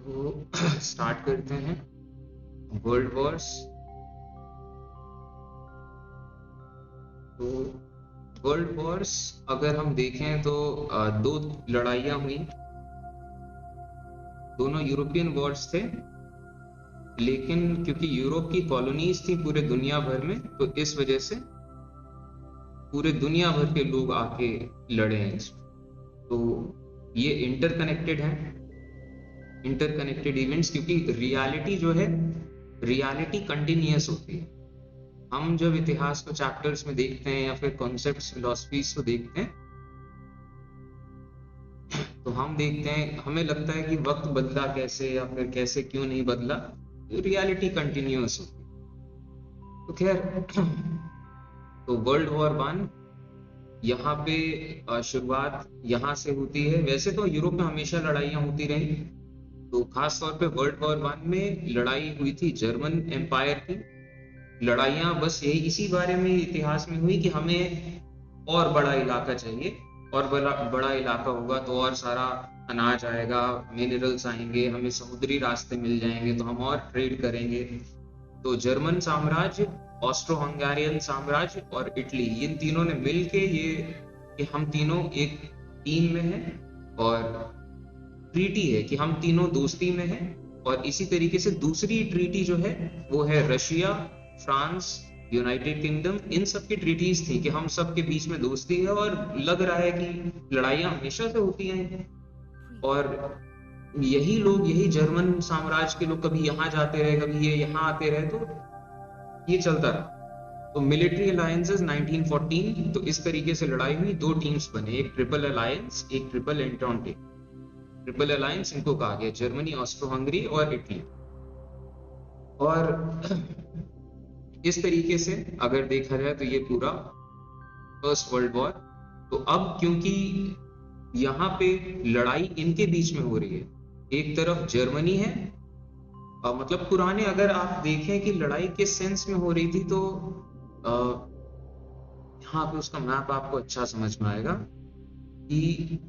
तो स्टार्ट करते हैं। World Wars. तो वर्ल्ड वॉर्स अगर हम देखें तो दो लड़ाइयाँ हुई। दोनों यूरोपियन वॉर्स थे, लेकिन क्योंकि यूरोप की कॉलोनीज थी पूरे दुनिया भर में, तो इस वजह से पूरे दुनिया भर के लोग आके लड़े हैं इसमें। तो ये इंटरकनेक्टेड है, इंटरकनेक्टेड इवेंट्स, क्योंकि रियलिटी जो है, रियलिटी कंटिन्यूअस होती है। हम जब इतिहास को चैप्टर्स में देखते हैं या फिर कॉन्सेप्ट्स फिलोसफीज को देखते हैं, तो हम देखते हैं, हमें लगता है कि वक्त बदला कैसे या फिर कैसे क्यों नहीं बदला। रियलिटी कंटिन्यूअस होती है। तो खैर, तो वर्ल्ड वॉर वन यहाँ पे शुरुआत यहाँ से होती है। वैसे तो यूरोप में हमेशा लड़ाइयाँ होती रही, तो खास तौर पे वर्ल्ड वॉर वन में लड़ाई हुई थी जर्मन एम्पायर की। लड़ाइयाँ बस यही इसी बारे में इतिहास में हुई कि हमें और बड़ा इलाका चाहिए, और बड़ा बड़ा इलाका होगा तो और सारा अनाज आएगा, मिनरल्स आएंगे, हमें समुद्री रास्ते मिल जाएंगे, तो हम और ट्रेड करेंगे। तो जर्मन साम्राज्य, ऑस्ट्रो हंगेरियन साम्राज्य और इटली, इन तीनों ने मिलके ये कि हम तीनों एक टीम में हैं, और ट्रीटी है कि हम तीनों दोस्ती में हैं। और इसी तरीके से दूसरी ट्रीटी जो है वो है रशिया, फ्रांस, यूनाइटेड किंगडम, इन सब की ट्रीटीज थी कि हम सब के बीच में दोस्ती है, और लग रहा है कि लड़ाइयाँ हमेशा से होती हैं। और यही लोग, यही जर्मन साम्राज्य के लोग कभी यहाँ जाते रहे, कभी ये यहाँ आते रहे, तो ये चलता रहा। तो मिलिट्री अलायंसेस 1914, तो इस तरीके से लड़ाई हुई। दो टीम्स बने, एक ट्रिपल अलायंस, एक ट्रिपल एंटोंटे। ट्रिपल अलायंस इनको कहा गया, जर्मनी, ऑस्ट्रो हंगरी और इटली। और इस तरीके से अगर देखा जाए तो ये पूरा फर्स्ट वर्ल्ड वॉर। तो अब क्योंकि यहाँ पे लड़ाई इनके बीच में हो रही है, एक तरफ जर्मनी है, मतलब पुराने अगर आप देखें कि लड़ाई किस सेंस में हो रही थी, तो यहाँ पे उसका मैप आपको अच्छा समझ में आएगा कि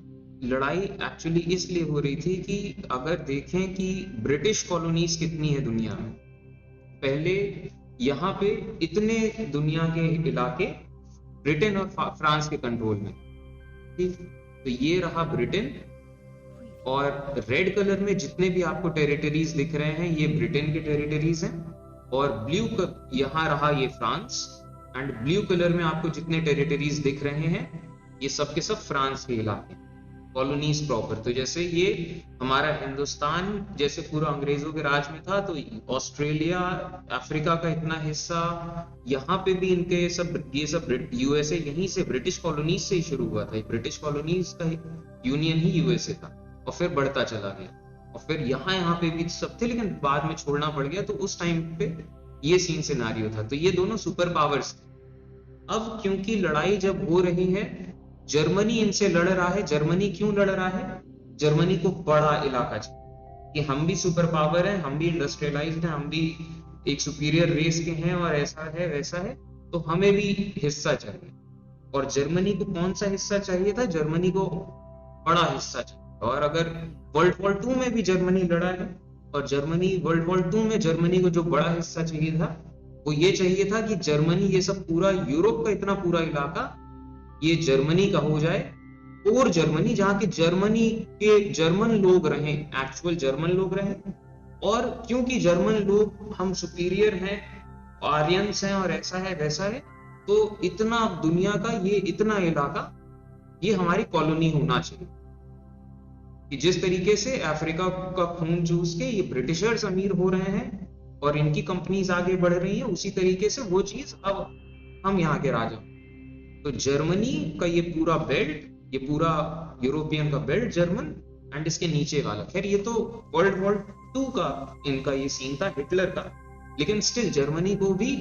लड़ाई एक्चुअली इसलिए हो रही थी कि अगर देखें कि ब्रिटिश कॉलोनीज कितनी है दुनिया में। पहले यहाँ पे इतने दुनिया के इलाके ब्रिटेन और फ्रांस के कंट्रोल में, ठीक। तो ये रहा ब्रिटेन, और रेड कलर में जितने भी आपको टेरिटरीज दिख रहे हैं ये ब्रिटेन के टेरिटरीज हैं, और ब्लू यहाँ रहा ये फ्रांस, एंड ब्लू कलर में आपको जितने टेरिटरीज दिख रहे हैं ये सब के सब फ्रांस के इलाके, कॉलोनीज प्रॉपर। तो जैसे ये हमारा हिंदुस्तान जैसे पूरा अंग्रेजों के राज में था, तो ऑस्ट्रेलिया, अफ्रीका का इतना हिस्सा, यहाँ पे भी इनके सब, ये सब यूएसए यहीं से, ब्रिटिश कॉलोनीज से ही शुरू हुआ था। ब्रिटिश कॉलोनीज का यूनियन ही यूएसए था, और फिर बढ़ता चला गया, और फिर यहाँ पे भी सब थे, लेकिन बाद में छोड़ना पड़ गया। तो उस टाइम पे ये सीन सिनारियो था। तो ये दोनों सुपर पावर्स थे। अब क्योंकि लड़ाई जब हो रही है, जर्मनी इनसे लड़ रहा है। जर्मनी क्यों लड़ रहा है? जर्मनी को बड़ा इलाका चाहिए कि हम भी सुपर पावर हैं, हम भी इंडस्ट्रियलाइज्ड हैं, हम भी एक सुपीरियर रेस के हैं, और ऐसा है वैसा है, तो हमें भी हिस्सा चाहिए। और जर्मनी को कौन सा हिस्सा चाहिए था? जर्मनी को बड़ा हिस्सा चाहिए। और अगर वर्ल्ड वॉर 2 में भी जर्मनी लड़ा है, और जर्मनी वर्ल्ड वॉर 2 में जर्मनी को जो बड़ा हिस्सा चाहिए था वो ये चाहिए था कि जर्मनी, ये सब पूरा यूरोप का इतना पूरा इलाका ये जर्मनी का हो जाए, और जर्मनी जहाँ के जर्मनी के जर्मन लोग रहें, एक्चुअल जर्मन लोग रहें। और क्योंकि जर्मन लोग हम सुपीरियर हैं, आर्यंस हैं, और ऐसा है वैसा है, तो इतना दुनिया का ये इतना इलाका ये हमारी कॉलोनी होना चाहिए। कि जिस तरीके से अफ्रीका का खून चूस के ये ब्रिटिशर्स अमीर हो रहे हैं और इनकी कंपनीज आगे बढ़ रही है, उसी तरीके से वो चीज अब हम यहाँ के राजा। तो जर्मनी का ये पूरा बेल्ट, ये पूरा यूरोपियन का बेल्ट जर्मन, एंड इसके नीचे वाला, खैर ये तो वर्ल्ड वॉर 2 का इनका ये सीन था, हिटलर का, लेकिन स्टिल जर्मनी को भी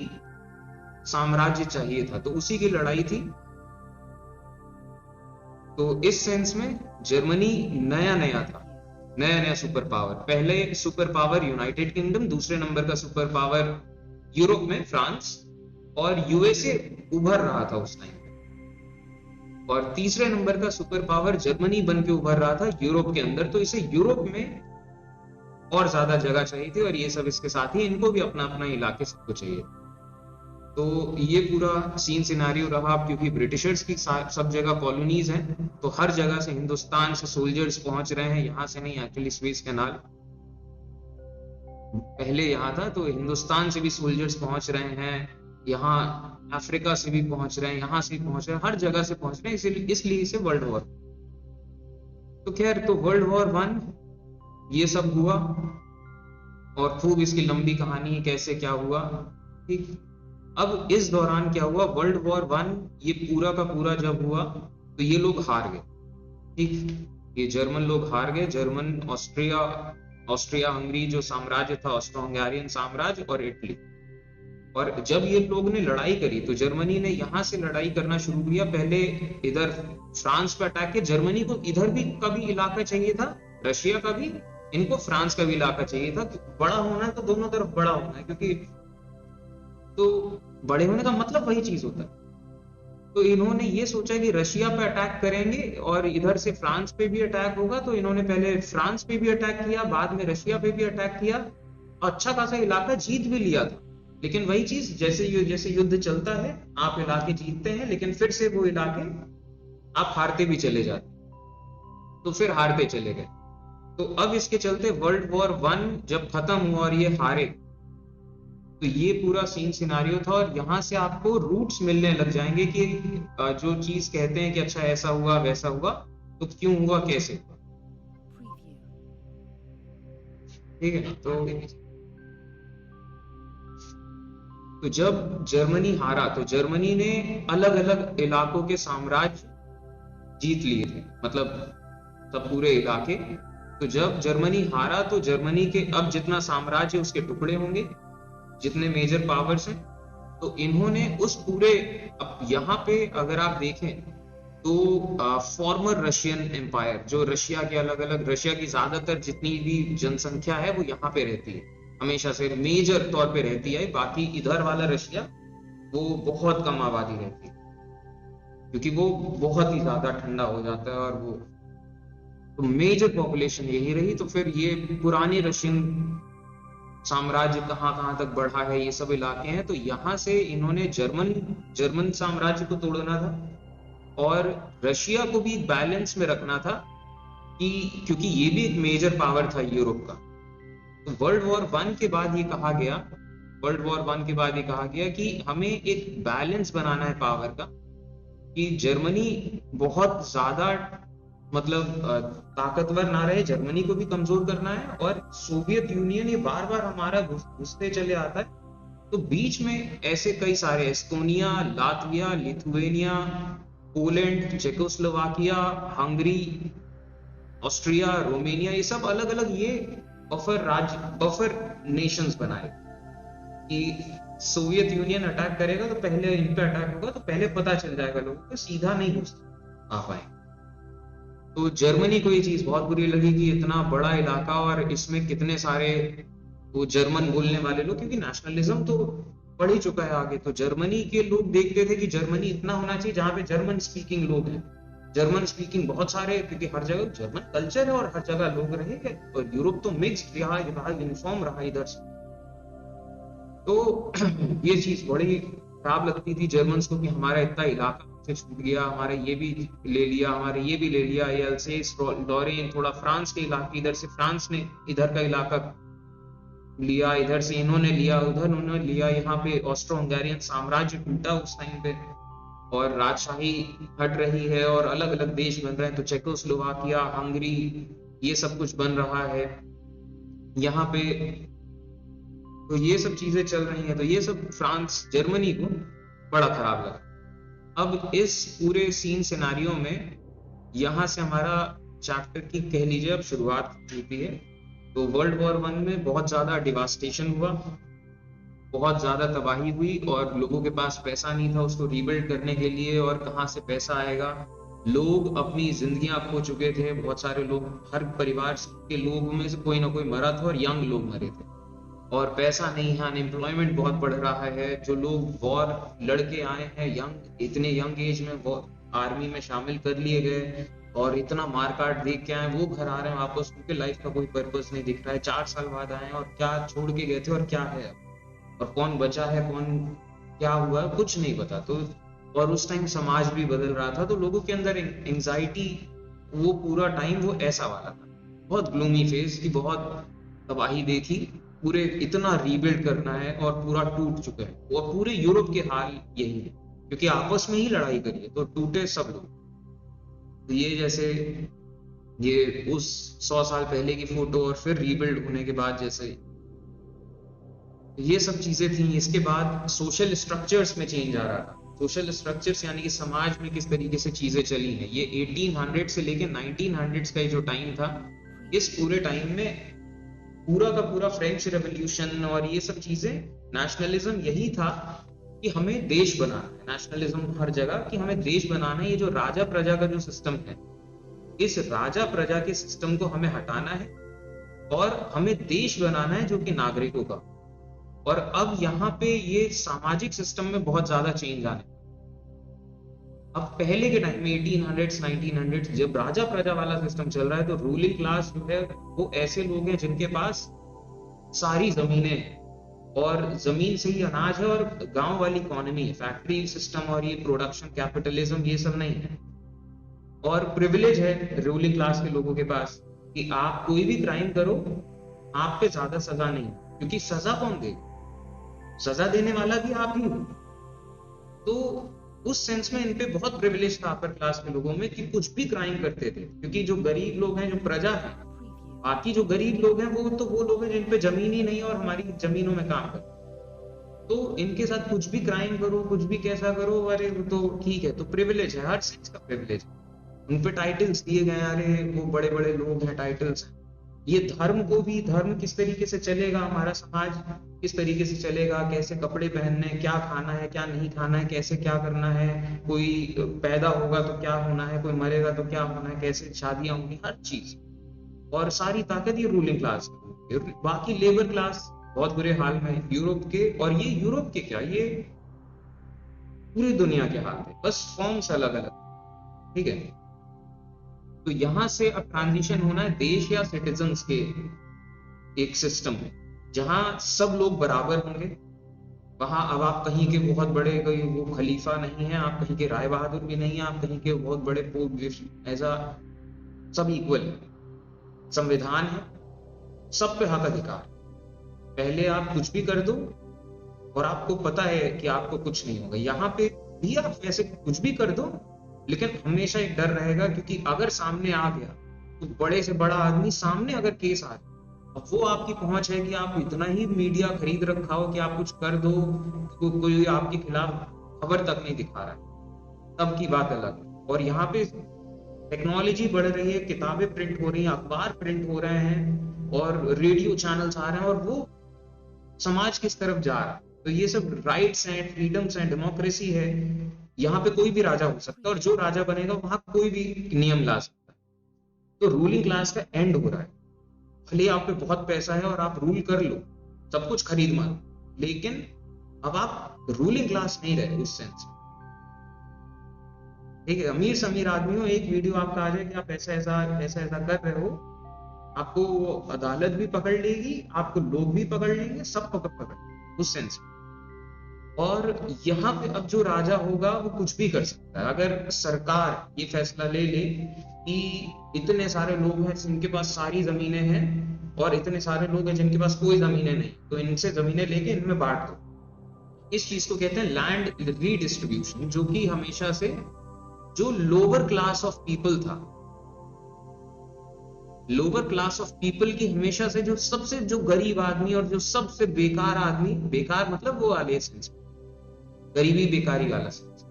साम्राज्य चाहिए था, तो उसी की लड़ाई थी। तो इस सेंस में जर्मनी नया नया था, नया नया सुपर पावर। पहले सुपर पावर यूनाइटेड किंगडम, दूसरे नंबर का सुपर पावर यूरोप में फ्रांस, और यूएसए उभर रहा था उस टाइम, और तीसरे नंबर का सुपर पावर जर्मनी बन के उभर रहा था यूरोप के अंदर। तो इसे यूरोप में और ज्यादा जगह चाहिए थी, और ये सब इसके साथ ही इनको भी अपना अपना इलाके सबको चाहिए। तो ये पूरा सीन सिनारियो रहा। अब क्योंकि ब्रिटिशर्स की सब जगह कॉलोनीज हैं, तो हर जगह से हिंदुस्तान से सोल्जर्स पहुंच रहे हैं, यहाँ से नहीं, एक्चुअली स्वेज कैनाल पहले यहाँ था, तो हिंदुस्तान से भी सोल्जर्स पहुंच रहे हैं, यहाँ अफ्रीका से भी पहुंच रहे हैं, यहाँ से भी पहुंच रहे हैं, हर जगह से पहुंच रहे हैं, इसलिए इसे वर्ल्ड वॉर। तो खैर, तो वर्ल्ड वॉर 1 ये सब हुआ, और खूब इसकी लंबी कहानी है कैसे क्या हुआ, ठीक। अब इस दौरान क्या हुआ, वर्ल्ड वॉर 1 ये पूरा का पूरा जब हुआ तो ये लोग हार गए, ठीक। ये जर्मन लोग हार गए, जर्मन, ऑस्ट्रिया हंगरी जो साम्राज्य था, ऑस्ट्रो हंगेरियन साम्राज्य, और इटली। और जब ये लोग ने लड़ाई करी तो जर्मनी ने यहाँ से लड़ाई करना शुरू किया। पहले इधर फ्रांस पे अटैक किया, जर्मनी को इधर भी का भी इलाका चाहिए था, रशिया का भी, इनको फ्रांस का भी इलाका चाहिए था। बड़ा होना है तो दोनों तरफ बड़ा होना है, क्योंकि तो बड़े होने का मतलब वही चीज होता है। तो इन्होंने ये सोचा कि रशिया पे अटैक करेंगे और इधर से फ्रांस पे भी अटैक होगा, तो इन्होंने पहले फ्रांस पे भी अटैक किया, बाद में रशिया पे भी अटैक किया, अच्छा खासा इलाका जीत भी लिया था। लेकिन वही चीज, जैसे युद्ध चलता है, आप इलाके जीतते हैं लेकिन फिर से वो इलाके आप हारते भी चले जाते, तो फिर हारते चले गए। तो अब इसके चलते वर्ल्ड वॉर 1 जब खत्म हुआ और ये हारे, तो ये पूरा सीन सिनारियो था। और यहाँ से आपको रूट्स मिलने लग जाएंगे कि जो चीज कहते हैं कि अच्छा ऐसा हुआ वैसा हुआ, तो क्यों हुआ, कैसे हुआ, ठीक है ना। तो जब जर्मनी हारा तो जर्मनी ने अलग अलग इलाकों के साम्राज्य जीत लिए थे, मतलब सब पूरे इलाके। तो जब जर्मनी हारा तो जर्मनी के अब जितना साम्राज्य उसके टुकड़े होंगे, जितने मेजर पावर्स हैं, तो इन्होंने उस पूरे, अब यहाँ पे अगर आप देखें तो फॉर्मर रशियन एम्पायर, जो रशिया के अलग अलग, रशिया की ज्यादातर जितनी भी जनसंख्या है वो यहाँ पे रहती है, हमेशा से मेजर तौर पे रहती है। बाकी इधर वाला रशिया वो बहुत कम आबादी रहती है, क्योंकि वो बहुत ही ज्यादा ठंडा हो जाता है, और वो तो मेजर पॉपुलेशन यही रही। तो फिर ये पुराने रशियन साम्राज्य कहाँ तक बढ़ा है, ये सब इलाके हैं। तो यहाँ से इन्होंने जर्मन साम्राज्य को तोड़ना था, और रशिया को भी बैलेंस में रखना था, कि क्योंकि ये भी एक मेजर पावर था यूरोप का। तो वर्ल्ड वॉर 1 के बाद ये कहा गया कि हमें एक बैलेंस बनाना है पावर का, कि जर्मनी बहुत ज्यादा मतलब ताकतवर ना रहे, जर्मनी को भी कमजोर करना है, और सोवियत यूनियन ये बार बार हमारा घुसते चले आता है। तो बीच में ऐसे कई सारे, Estonia, Latvia, Lithuania, Poland, Czechoslovakia, Hungary, Austria, Romania, ये सब अलग अलग ये बफर नेशंस बनाए, कि सोवियत यूनियन अटैक करेगा तो पहले इन पे अटैक होगा, तो पहले पता चल जाएगा लोगों को, सीधा नहीं घुस आ पाए। तो जर्मनी को ये चीज बहुत बुरी लगी कि इतना बड़ा इलाका और इसमें कितने सारे वो जर्मन बोलने वाले लोग, क्योंकि नेशनलिज्म तो बढ़ ही चुका है आगे। तो जर्मनी के लोग देखते थे कि जर्मनी इतना होना चाहिए जहां पे जर्मन स्पीकिंग लोग हैं, जर्मन स्पीकिंग बहुत सारे, क्योंकि हर जगह जर्मन कल्चर है और हर जगह लोग रहेंगे। और यूरोप तो मिक्स्ड रहा, यूनिफॉर्म रहा इधर से। तो ये चीज बड़ी खराब लगती थी जर्मन्स को, कि हमारा इतना इलाका से छूट गया, हमारे ये भी ले लिया, ये अल्सेस लॉरेन, थोड़ा फ्रांस के इलाके, इधर से फ्रांस ने इधर का इलाका लिया, इधर से इन्होंने लिया, उधर उन्होंने लिया। यहाँ पे ऑस्ट्रो हंगेरियन साम्राज्य टूटा उस टाइम पे, और राजशाही हट रही है, और अलग अलग देश बन रहे हैं। तो चेकोस्लोवाकिया, हंगरी, ये सब कुछ बन रहा है यहाँ पे। तो ये सब चीजें चल रही हैं, तो ये सब फ्रांस, जर्मनी को बड़ा खराब लगा। अब इस पूरे सीन सिनारियो में यहाँ से हमारा चैप्टर की कह लीजिए अब शुरुआत होती है। तो वर्ल्ड वॉर 1 में बहुत ज्यादा डिवास्टेशन हुआ, बहुत ज्यादा तबाही हुई, और लोगों के पास पैसा नहीं था उसको रीबिल्ड करने के लिए, और कहाँ से पैसा आएगा। लोग अपनी जिंदगियां खो चुके थे, बहुत सारे लोग, हर परिवार के लोगों में से कोई ना कोई मरा था, और यंग लोग मरे थे, और पैसा नहीं है, अनएम्प्लॉयमेंट बहुत बढ़ रहा है। जो लोग वॉर लड़के आए हैं यंग, इतने यंग एज में वो आर्मी में शामिल कर लिए गए, और इतना मार काट देख के आए, वो घर आ रहे हैं वापस, उनके लाइफ का कोई पर्पस नहीं दिख रहा है, 4 साल बाद आए हैं और क्या छोड़ के गए थे और क्या है अब, और कौन बचा है, कौन क्या हुआ कुछ नहीं पता। तो और उस टाइम समाज भी बदल रहा था, तो लोगों के अंदर एंजाइटी, वो पूरा टाइम वो ऐसा वाला था, बहुत ग्लूमी फेज की, बहुत तबाही देखी, पूरे इतना रीबिल्ड करना है और पूरा टूट चुके हैं। और पूरे यूरोप के हाल यही है, क्योंकि आपस में ही लड़ाई करी है तो टूटे सब लोग। तो ये जैसे ये उस 100 साल पहले की फोटो और फिर रीबिल्ड होने के बाद जैसे ये सब चीजें थी। इसके बाद सोशल स्ट्रक्चर्स में चेंज आ रहा था। सोशल स्ट्रक्चर्स यानी कि समाज में किस तरीके से चीजें चली हैं, ये 1800 से लेके 1900 का जो टाइम था, इस पूरे टाइम में पूरा का पूरा फ्रेंच रेवोल्यूशन और ये सब चीजें, नेशनलिज्म यही था कि हमें देश बनाना है। नेशनलिज्म हर जगह कि हमें देश बनाना है। ये जो राजा प्रजा का जो सिस्टम है, इस राजा प्रजा के सिस्टम को हमें हटाना है और हमें देश बनाना है जो कि नागरिकों का। और अब यहाँ पे ये सामाजिक सिस्टम में बहुत ज्यादा चेंज आने। अब पहले के टाइम में 1800s 1900s जब राजा प्रजा वाला सिस्टम चल रहा है, तो रूलिंग क्लास जो है वो ऐसे लोग हैं जिनके पास सारी जमीनें हैं और जमीन से ही अनाज है, और गांव वाली इकोनॉमी है, फैक्ट्री सिस्टम और ये प्रोडक्शन कैपिटलिज्म ये सब नहीं है। और प्रिविलेज है रूलिंग क्लास के लोगों के पास कि आप कोई भी क्राइम करो, आप पे ज्यादा सजा नहीं, क्योंकि सजा कौन देगा, सजा देने वाला भी आप ही हो। तो उस सेंस में इनपे बहुत प्रिविलेज था अपर क्लास के लोगों में कि कुछ भी क्राइम करते थे, क्योंकि जो गरीब लोग हैं, जो प्रजा है, बाकी जो गरीब लोग हैं वो लोग हैं जिन पे जमीन ही नहीं और हमारी जमीनों में काम करते, तो इनके साथ कुछ भी क्राइम करो, कुछ भी कैसा करो, अरे वो तो ठीक है। तो प्रिविलेज है, हर सेंस का प्रिविलेज। उन पे टाइटल्स दिए गए, अरे वो बड़े बड़े लोग हैं, टाइटल्स हैं। ये धर्म को भी, धर्म किस तरीके से चलेगा, हमारा समाज किस तरीके से चलेगा, कैसे कपड़े पहनने, क्या खाना है, क्या नहीं खाना है, कैसे क्या करना है, कोई पैदा होगा तो क्या होना है, कोई मरेगा तो क्या होना है, कैसे शादियां होंगी, हर चीज। और सारी ताकत ये रूलिंग क्लास की। बाकी लेबर क्लास बहुत बुरे हाल में यूरोप के, और ये यूरोप के क्या, ये पूरी दुनिया के हाल थे, बस फॉर्म्स अलग अलग। ठीक है, तो यहां से अब ट्रांजिशन होना है देश या सिटीजन्स के एक सिस्टम में, जहां सब लोग बराबर होंगे। वहां अब आप कहीं के बहुत बड़े कोई वो खलीफा नहीं है, आप कहीं के राय बहादुर भी नहीं है, आप कहीं के बहुत बड़े पोप, ऐसा सब इक्वल। संविधान है, सब पे हक अधिकार। पहले आप कुछ भी कर दो और आपको पता है कि आपको कुछ नहीं होगा। यहाँ पे भी आप वैसे कुछ भी कर दो, लेकिन हमेशा एक डर रहेगा, क्योंकि अगर सामने आ गया तो बड़े से बड़ा आदमी सामने अगर केस आ गया, अब वो आपकी पहुंच है कि आप इतना ही मीडिया खरीद रखा हो कि आप कुछ कर दो, कोई आपके खिलाफ खबर तक नहीं दिखा रहा है, तब की बात अलग है। और यहाँ पे टेक्नोलॉजी बढ़ रही है, किताबें प्रिंट हो रही हैं, अखबार प्रिंट हो रहे हैं और रेडियो चैनल्स आ रहे हैं, और वो समाज किस तरफ जा रहा है। तो ये सब राइट्स हैं, फ्रीडम्स हैं, डेमोक्रेसी है। यहाँ पे कोई भी राजा हो सकता है और जो राजा बनेगा वहां कोई भी नियम ला सकता है। तो रूलिंग क्लास का एंड हो रहा है। भले आप पे बहुत पैसा है और आप रूल कर लो, सब कुछ खरीद मारो, लेकिन अब आप रूलिंग क्लास नहीं रहे उस सेंस। ठीक है, अमीर से अमीर आदमी हो, एक वीडियो आपका आ जाए कि आप ऐसा ऐसा ऐसा ऐसा कर रहे हो, आपको अदालत भी पकड़ लेगी, आपको लोग भी पकड़ लेंगे, सब पकड़ उस सेंस में। और यहाँ पे अब जो राजा होगा वो कुछ भी कर सकता है। अगर सरकार ये फैसला ले ले कि इतने सारे लोग हैं जिनके पास सारी जमीनें हैं और इतने सारे लोग हैं जिनके पास कोई जमीनें नहीं, तो इनसे जमीनें लेके इनमें बांट दो। इस चीज को कहते हैं लैंड रीडिस्ट्रीब्यूशन, जो कि हमेशा से जो लोअर क्लास ऑफ पीपल था, लोअर क्लास ऑफ पीपल की हमेशा से जो सबसे जो गरीब आदमी और जो सबसे बेकार आदमी, बेकार मतलब वो वाले सेंस, गरीबी बेकारी वाला सेंस,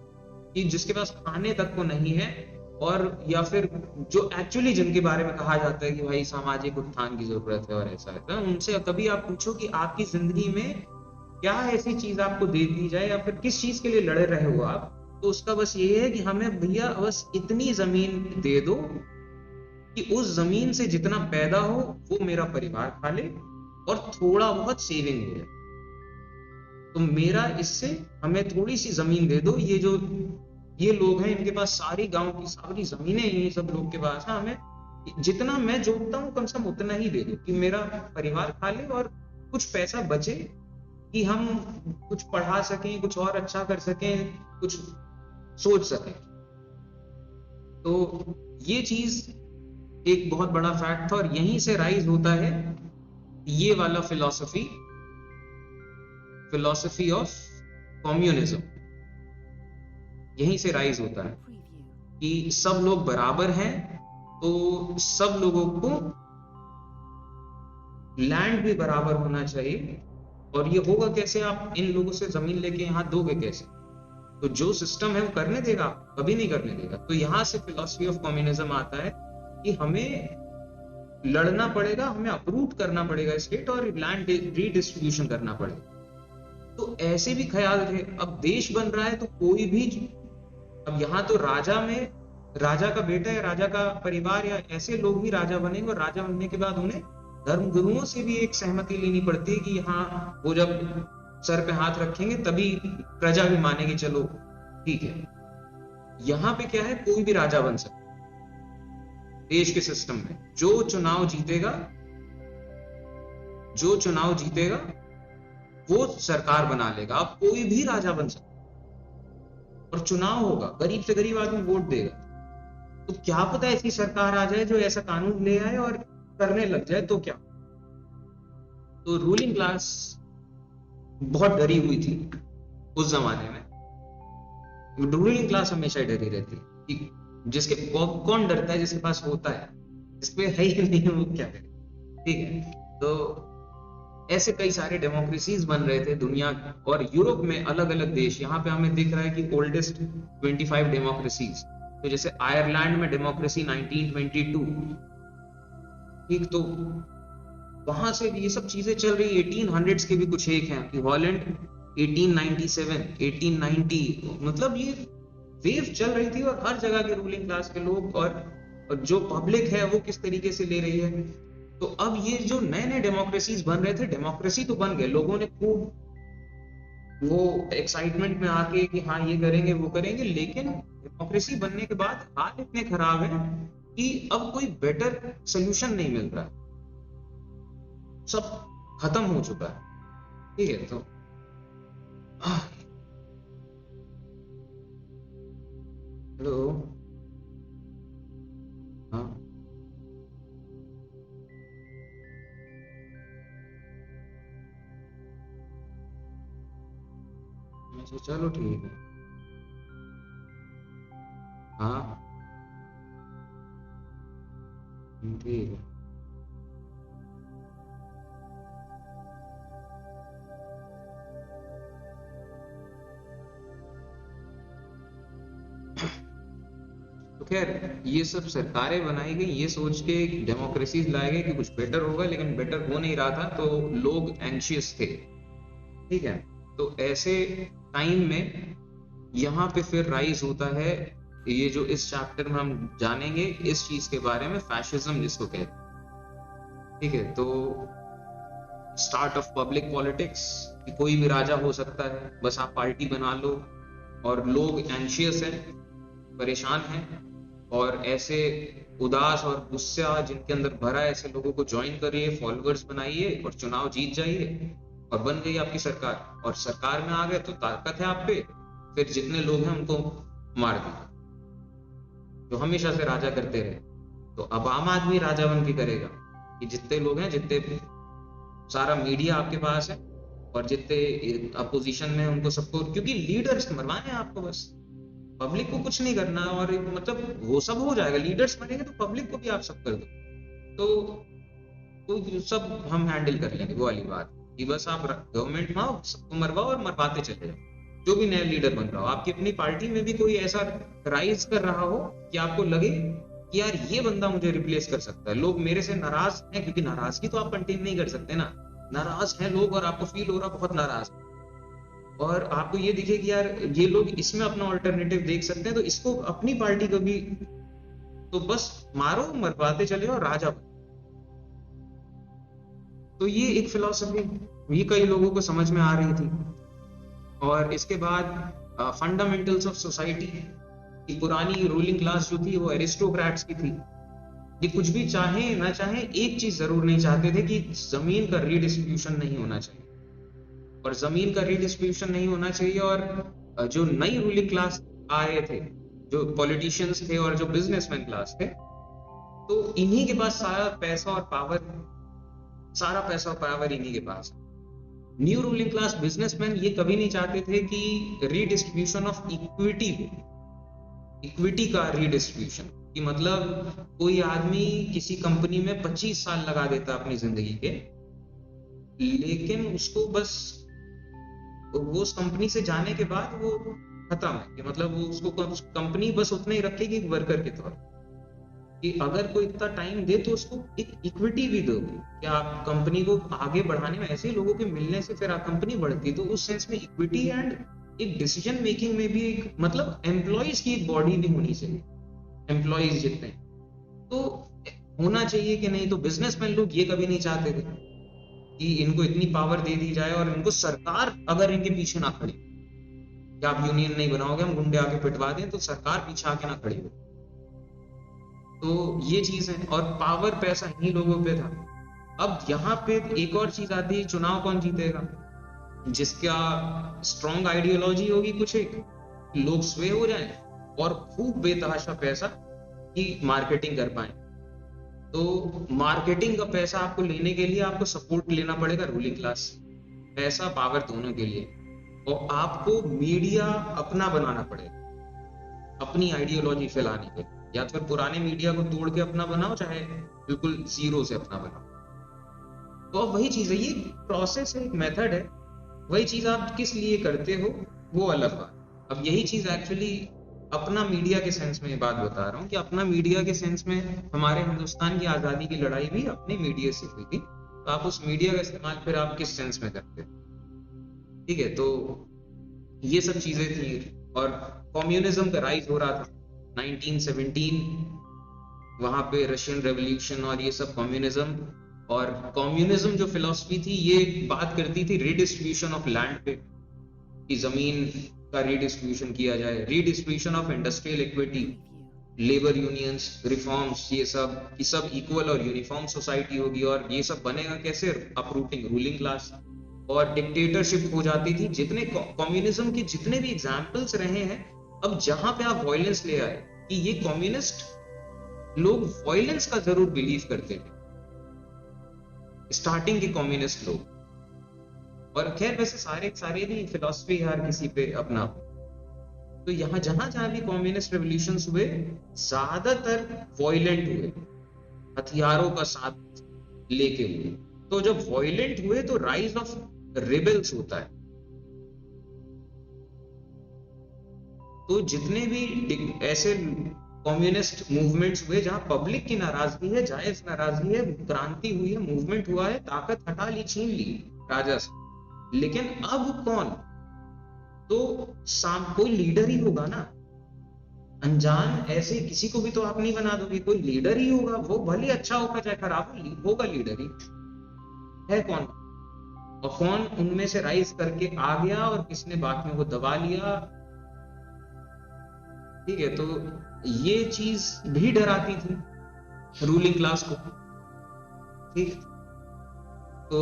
कि जिसके पास खाने तक को नहीं है, और या फिर जो एक्चुअली जिनके बारे में कहा जाता है कि भाई सामाजिक उत्थान की जरूरत है और ऐसा है, उनसे कभी आप पूछो कि आपकी जिंदगी में क्या ऐसी चीज आपको दे दी जाए या फिर किस चीज के लिए लड़े रहे हो आप, तो उसका बस ये है कि हमें भैया बस इतनी जमीन दे दो कि उस जमीन से जितना पैदा हो वो मेरा परिवार खा ले और थोड़ा बहुत सेविंग हो जाए। तो मेरा इससे हमें थोड़ी सी जमीन दे दो, ये लोग हैं, इनके पास सारी गांव की सारी जमीनें हैं, ये सब लोग के पास है, हमें जितना मैं जोतता हूँ कम से कम उतना ही दे दो कि मेरा परिवार खा ले और कुछ पैसा बचे कि हम कुछ पढ़ा सकें, कुछ और अच्छा कर सकें, कुछ सोच सकें। तो ये चीज एक बहुत बड़ा फैक्ट था और यहीं से राइज होता है ये वाला फिलॉसफी ऑफ कम्युनिज्म, यहीं से राइज होता है कि सब लोग बराबर हैं, तो सब लोगों को लैंड भी बराबर होना चाहिए। और ये होगा कैसे, आप इन लोगों से जमीन लेके यहाँ दोगे कैसे? तो जो सिस्टम है वो करने देगा? कभी नहीं करने देगा। तो यहाँ से फिलॉसफी ऑफ कम्युनिज्म आता है कि हमें लड़ना पड़ेगा, हमें अप्रूव करना पड़ेगा स्टेट और लैंड रीडिस्ट्रीब्यूशन करना पड़ेगा। तो ऐसे भी ख्याल थे। अब देश बन रहा है तो कोई भी, अब यहाँ तो राजा का बेटा या राजा का परिवार या ऐसे लोग भी राजा बनेंगे और राजा बनने के बाद उन्हें धर्म गुरुओं से भी एक सहमति लेनी पड़ती है कि हाँ, वो जब सर पे हाथ रखेंगे तभी प्रजा भी मानेगी, चलो ठीक है। यहाँ पे क्या है, कोई भी राजा बन सकता देश के सिस्टम में। जो चुनाव जीतेगा वो सरकार बना लेगा। अब कोई भी राजा बन सकता और चुनाव होगा, गरीब से गरीब आदमी वोट देगा। तो क्या पता ऐसी सरकार आ जाए जो ऐसा कानून ले आए और करने लग जाए तो क्या। तो रूलिंग क्लास बहुत डरी हुई थी उस जमाने में। रूलिंग क्लास हमेशा डरी रहती है कि जिसके कौन डरता है, जिसके पास होता है, जिसपे है ही नहीं वो क्या करे, ठीक है। तो ऐसे कई सारे डेमोक्रेसीज बन रहे थे दुनिया और यूरोप में अलग अलग देश। यहाँ पे हमें दिख रहा है कि ओल्डेस्ट 25 डेमोक्रेसीज। तो जैसे आयरलैंड में डेमोक्रेसी 1922, ठीक। तो वहां से ये सब चीजें चल रही। 1800s के भी कुछ एक हैं कि हॉलैंड 1897, 1890, मतलब ये वेव चल रही थी और हर जगह के रूलिंग क्लास के लोग और जो पब्लिक है वो किस तरीके से ले रही है। तो अब ये जो नए नए डेमोक्रेसीज बन रहे थे, डेमोक्रेसी तो बन गए, लोगों ने खूब वो एक्साइटमेंट में आके कि हाँ ये करेंगे वो करेंगे, लेकिन डेमोक्रेसी बनने के बाद हाल इतने खराब है कि अब कोई बेटर सोल्यूशन नहीं मिल रहा, सब खत्म हो चुका है, ठीक है। तो हेलो, हाँ अच्छा चलो ठीक है, हाँ ठीक है। तो खैर ये सब सरकारें बनाई गई ये सोच के डेमोक्रेसीज लाए गए कि कुछ बेटर होगा, लेकिन बेटर हो नहीं रहा था, तो लोग एंशियस थे, ठीक है। तो ऐसे टाइम में यहाँ पे फिर राइज होता है ये जो इस चैप्टर में हम जानेंगे इस चीज के बारे में, फैशिज्म जिसको कहते हैं, ठीक है। तो स्टार्ट ऑफ पब्लिक पॉलिटिक्स, कि कोई भी राजा हो सकता है, बस आप पार्टी बना लो। और लोग एंशियस हैं, परेशान हैं, और ऐसे उदास और गुस्सा जिनके अंदर भरा है, ऐसे लोगों को ज्वाइन करिए, फॉलोअर्स बनाइए और चुनाव जीत जाइए और बन गई आपकी सरकार। और सरकार में आ गए तो ताकत है आप पे, फिर जितने लोग हैं उनको मार दिया, जो हमेशा से राजा करते रहे। तो अब आम आदमी राजा बन के करेगा कि जितने लोग हैं, जितने सारा मीडिया आपके पास है और जितने अपोजिशन में उनको सबको, क्योंकि लीडर्स मरवाने हैं आपको, बस पब्लिक को कुछ नहीं करना। और मतलब वो सब हो जाएगा, लीडर्स बनेंगे तो पब्लिक को भी आप सब कर दो, तो सब हम हैंडल कर लेंगे। वो वाली बात कि बस आप गवर्नमेंट में आओ, सबको मरवाओ और मरवाते चले जाओ। जो भी नया लीडर बन रहा हो, आपकी अपनी पार्टी में भी कोई ऐसा राइज कर रहा हो कि आपको लगे कि यार ये बंदा मुझे रिप्लेस कर सकता है, लोग मेरे से नाराज हैं, क्योंकि नाराजगी तो आप कंटेन नहीं कर सकते ना, नाराज हैं लोग और आपको फील हो रहा बहुत नाराज, और आपको ये दिखे कि यार ये लोग इसमें अपना ऑल्टरनेटिव देख सकते हैं, तो इसको अपनी पार्टी को भी, तो बस मारो, मरवाते चले और राजा बनो। तो ये एक फिलॉसफी ये कई लोगों को समझ में आ रही थी। और इसके बाद फंडामेंटल्स ऑफ सोसाइटी, कि पुरानी रूलिंग क्लास जो थी वो एरिस्टोक्रेट्स की थी। ये कुछ भी चाहे ना चाहे एक चीज जरूर नहीं चाहते थे कि जमीन का रीडिस्ट्रीब्यूशन नहीं होना चाहिए, और जमीन का रीडिस्ट्रीब्यूशन नहीं होना चाहिए। और जो नई रूलिंग क्लास आ रहे थे, जो पॉलिटिशियंस थे और जो बिजनेसमैन क्लास थे, तो इन्हीं के पास सारा पैसा और पावर इन्हीं के पास। न्यू रूलिंग क्लास बिजनेसमैन ये कभी नहीं चाहते थे कि रीडिस्ट्रीब्यूशन ऑफ इक्विटी का रीडिस्ट्रीब्यूशन, कि मतलब कोई आदमी किसी कंपनी में 25 साल लगा देता अपनी जिंदगी के, लेकिन उसको बस वो उस कंपनी से जाने के बाद वो खत्म है, कि मतलब वो उसको कंपनी बस उतना ही रखेगी एक वर्कर के तौर, कि अगर कोई इतना टाइम दे तो उसको एक इक्विटी भी दो, कि आप कंपनी को आगे बढ़ाने में ऐसे लोगों के मिलने से फिर कंपनी बढ़ती, तो उस सेंस में इक्विटी एंड एक डिसीजन मेकिंग में भी एक मतलब एम्प्लॉइज की एक बॉडी भी होनी चाहिए, एम्प्लॉइज जितने तो होना चाहिए कि नहीं। तो बिजनेसमैन लोग ये कभी नहीं चाहते थे कि इनको इतनी पावर दे दी जाए और इनको सरकार अगर इनके पीछे ना खड़ी, कि आप यूनियन नहीं बनाओगे, हम गुंडे आके पिटवा दें, तो सरकार पीछे आके ना खड़ी हो। तो ये चीज है, और पावर पैसा इन्हीं लोगों पे था। अब यहाँ पे एक और चीज आती है, चुनाव कौन जीतेगा, जिसका स्ट्रॉन्ग आइडियोलॉजी होगी, कुछ एक लोग स्वे हो जाएं और खूब बेतहाशा पैसा की मार्केटिंग कर पाए। तो मार्केटिंग का पैसा आपको लेने के लिए आपको सपोर्ट लेना पड़ेगा रूलिंग क्लास, पैसा पावर दोनों के लिए, और आपको मीडिया अपना बनाना पड़ेगा अपनी आइडियोलॉजी फैलाने के, या फिर पुराने मीडिया को तोड़ के अपना बनाओ, चाहे बिल्कुल जीरो से अपना बनाओ। तो अब वही चीज है, ये प्रोसेस है, एक मेथड है, वही चीज आप किस लिए करते हो वो अलग बात। अब यही चीज एक्चुअली अपना मीडिया के सेंस में बात बता रहा हूँ, कि अपना मीडिया के सेंस में हमारे हिंदुस्तान की आजादी की लड़ाई भी अपने मीडिया से हुई थी, तो आप उस मीडिया का इस्तेमाल फिर आप किस सेंस में करते हो, ठीक है। तो ये सब चीजें थी, और कम्युनिज्म का राइज हो रहा था 1917, वहां पे रशियन रेवोल्यूशन और ये सब कम्युनिज्म। और कम्युनिज्म जो फिलॉसफी थी ये बात करती थी रिडिस्ट्रीब्यूशन ऑफ लैंड पे, कि जमीन का रिडिस्ट्रीब्यूशन किया जाए, redistribution of industrial equity, labour unions, reforms, ये सब कि सब इक्वल और यूनिफॉर्म सोसाइटी होगी। और ये सब बनेगा कैसे, अपरूटिंग रूलिंग क्लास, और डिक्टेटरशिप हो जाती थी। जितने कम्युनिज्म के जितने भी एग्जाम्पल्स रहे हैं, अब जहां पे आप वायलेंस ले आए, कि ये कम्युनिस्ट लोग वायलेंस का जरूर बिलीव करते थे, स्टार्टिंग के कम्युनिस्ट लोग, और खैर वैसे सारे भी फिलॉसफी हर किसी पे अपना। तो यहाँ जहां भी कम्युनिस्ट रेवोल्यूशंस हुए, ज्यादातर वायलेंट हुए, हथियारों का साथ लेके हुए। तो जब वायलेंट हुए तो राइज ऑफ रिबेल्स होता है। तो जितने भी ऐसे कम्युनिस्ट मूवमेंट्स हुए जहां पब्लिक की नाराजगी है, जायज नाराजगी है, क्रांति हुई है, मूवमेंट हुआ है, ताकत हटा ली, छीन ली राजा से, लेकिन अब कौन, तो कोई लीडर ही होगा ना, अनजान ऐसे किसी को भी तो आप नहीं बना दोगे, कोई लीडर ही होगा, वो भले अच्छा होगा चाहे खराब होगा, लीडर ही है कौन, और कौन उनमें से राइज करके आ गया और किसने बाकियों को दबा लिया, ठीक है। तो ये चीज भी डराती थी रूलिंग क्लास को, ठीक। तो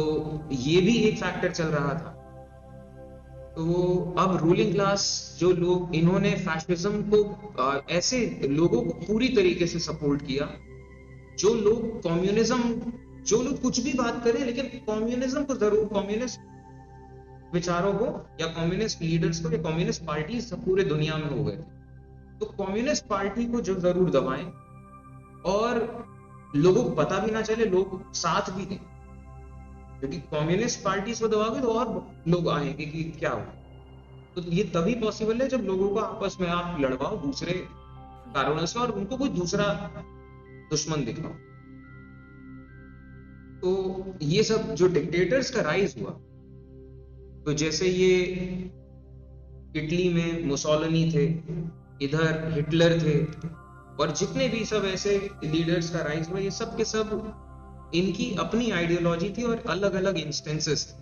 ये भी एक फैक्टर चल रहा था। तो अब रूलिंग क्लास जो लोग, इन्होंने फैशिज्म को ऐसे लोगों को पूरी तरीके से सपोर्ट किया, जो लोग कम्युनिज्म, जो लोग कुछ भी बात करें लेकिन कम्युनिज्म को जरूर, कम्युनिस्ट विचारों को या कम्युनिस्ट लीडर्स को या कम्युनिस्ट पार्टी पूरे दुनिया में हो गए थे, तो कम्युनिस्ट पार्टी को जो जरूर दबाएं और लोगों को पता भी ना चले, लोग साथ भी दें, क्योंकि कम्युनिस्ट पार्टी को दबाओगे तो और लोग आएंगे कि क्या हो। तो ये तभी पॉसिबल है जब लोगों को आपस में आप लड़वाओ दूसरे कारणों से, और उनको कोई दूसरा दुश्मन दिखाओ। तो ये सब जो डिक्टेटर्स का राइज हुआ, तो जैसे ये इटली में मुसोलिनी थे, इधर हिटलर थे, और जितने भी सब ऐसे लीडर्स का राइज हुआ, ये सब के सब इनकी अपनी आइडियोलॉजी थी और अलग अलग इंस्टेंसेस थे।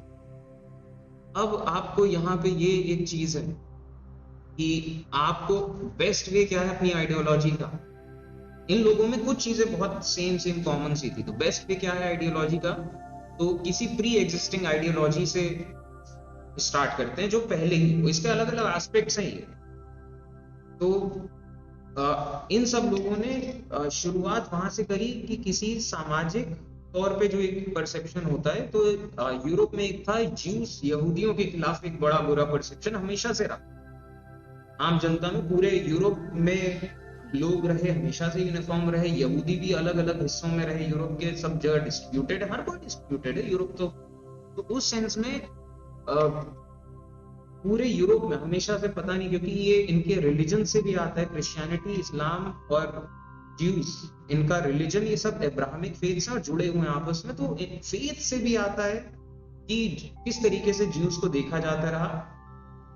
अब आपको यहाँ पे ये एक चीज है कि आपको बेस्ट वे क्या है अपनी आइडियोलॉजी का। इन लोगों में कुछ चीजें बहुत सेम कॉमन सी थी। तो बेस्ट वे क्या है आइडियोलॉजी का, तो किसी प्री एग्जिस्टिंग आइडियोलॉजी से स्टार्ट करते हैं जो पहले ही, इसके अलग अलग एस्पेक्ट्स हैं ये। तो इन सब लोगों ने शुरुआत वहां से करी कि किसी सामाजिक तौर पे जो एक परसेप्शन होता है, तो यूरोप में एक था ज्यूस, यहूदियों के खिलाफ एक बड़ा बुरा परसेप्शन हमेशा से रहा आम जनता में। पूरे यूरोप में लोग रहे, हमेशा से यूनिफॉर्म रहे, यहूदी भी अलग अलग हिस्सों में रहे, यूरोप के सब जगह डिस्ट्रीब्यूटेड है, हर कोई डिस्ट्रीब्यूटेड है यूरोप। तो उस सेंस में पूरे यूरोप में हमेशा से, पता नहीं, क्योंकि ये इनके रिलीजन से भी आता है, क्रिश्चियनिटी, इस्लाम और ज्यूस, इनका रिलीजन ये सब अब्राहमिक फेथ से जुड़े हुए हैं आपस में। तो फेथ से भी आता है कि किस तरीके से ज्यूस को देखा जाता रहा,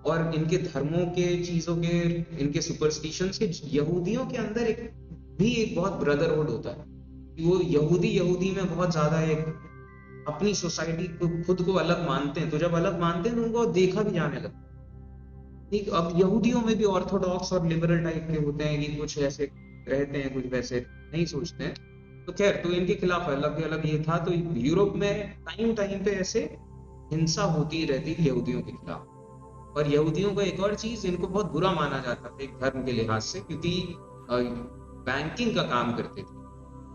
और इनके धर्मों के चीजों के, इनके सुपरस्टिशंस के, यहूदियों के अंदर एक बहुत ब्रदरहुड होता है कि वो यहूदी में बहुत ज्यादा एक अपनी सोसाइटी को, खुद को अलग मानते हैं। तो जब अलग मानते हैं तो उनको देखा भी जाने लगता है। ठीक, अब यहूदियों में भी ऑर्थोडॉक्स और लिबरल टाइप के होते हैं कि कुछ ऐसे रहते हैं, कुछ वैसे नहीं सोचते हैं। तो खैर, तो इनके खिलाफ अलग अलग ये था। तो यूरोप में टाइम पे ऐसे हिंसा होती रहती थी यहूदियों के खिलाफ। और यहूदियों का एक और चीज, इनको बहुत बुरा माना जाता था एक धर्म के लिहाज से, क्योंकि बैंकिंग का काम करते थे।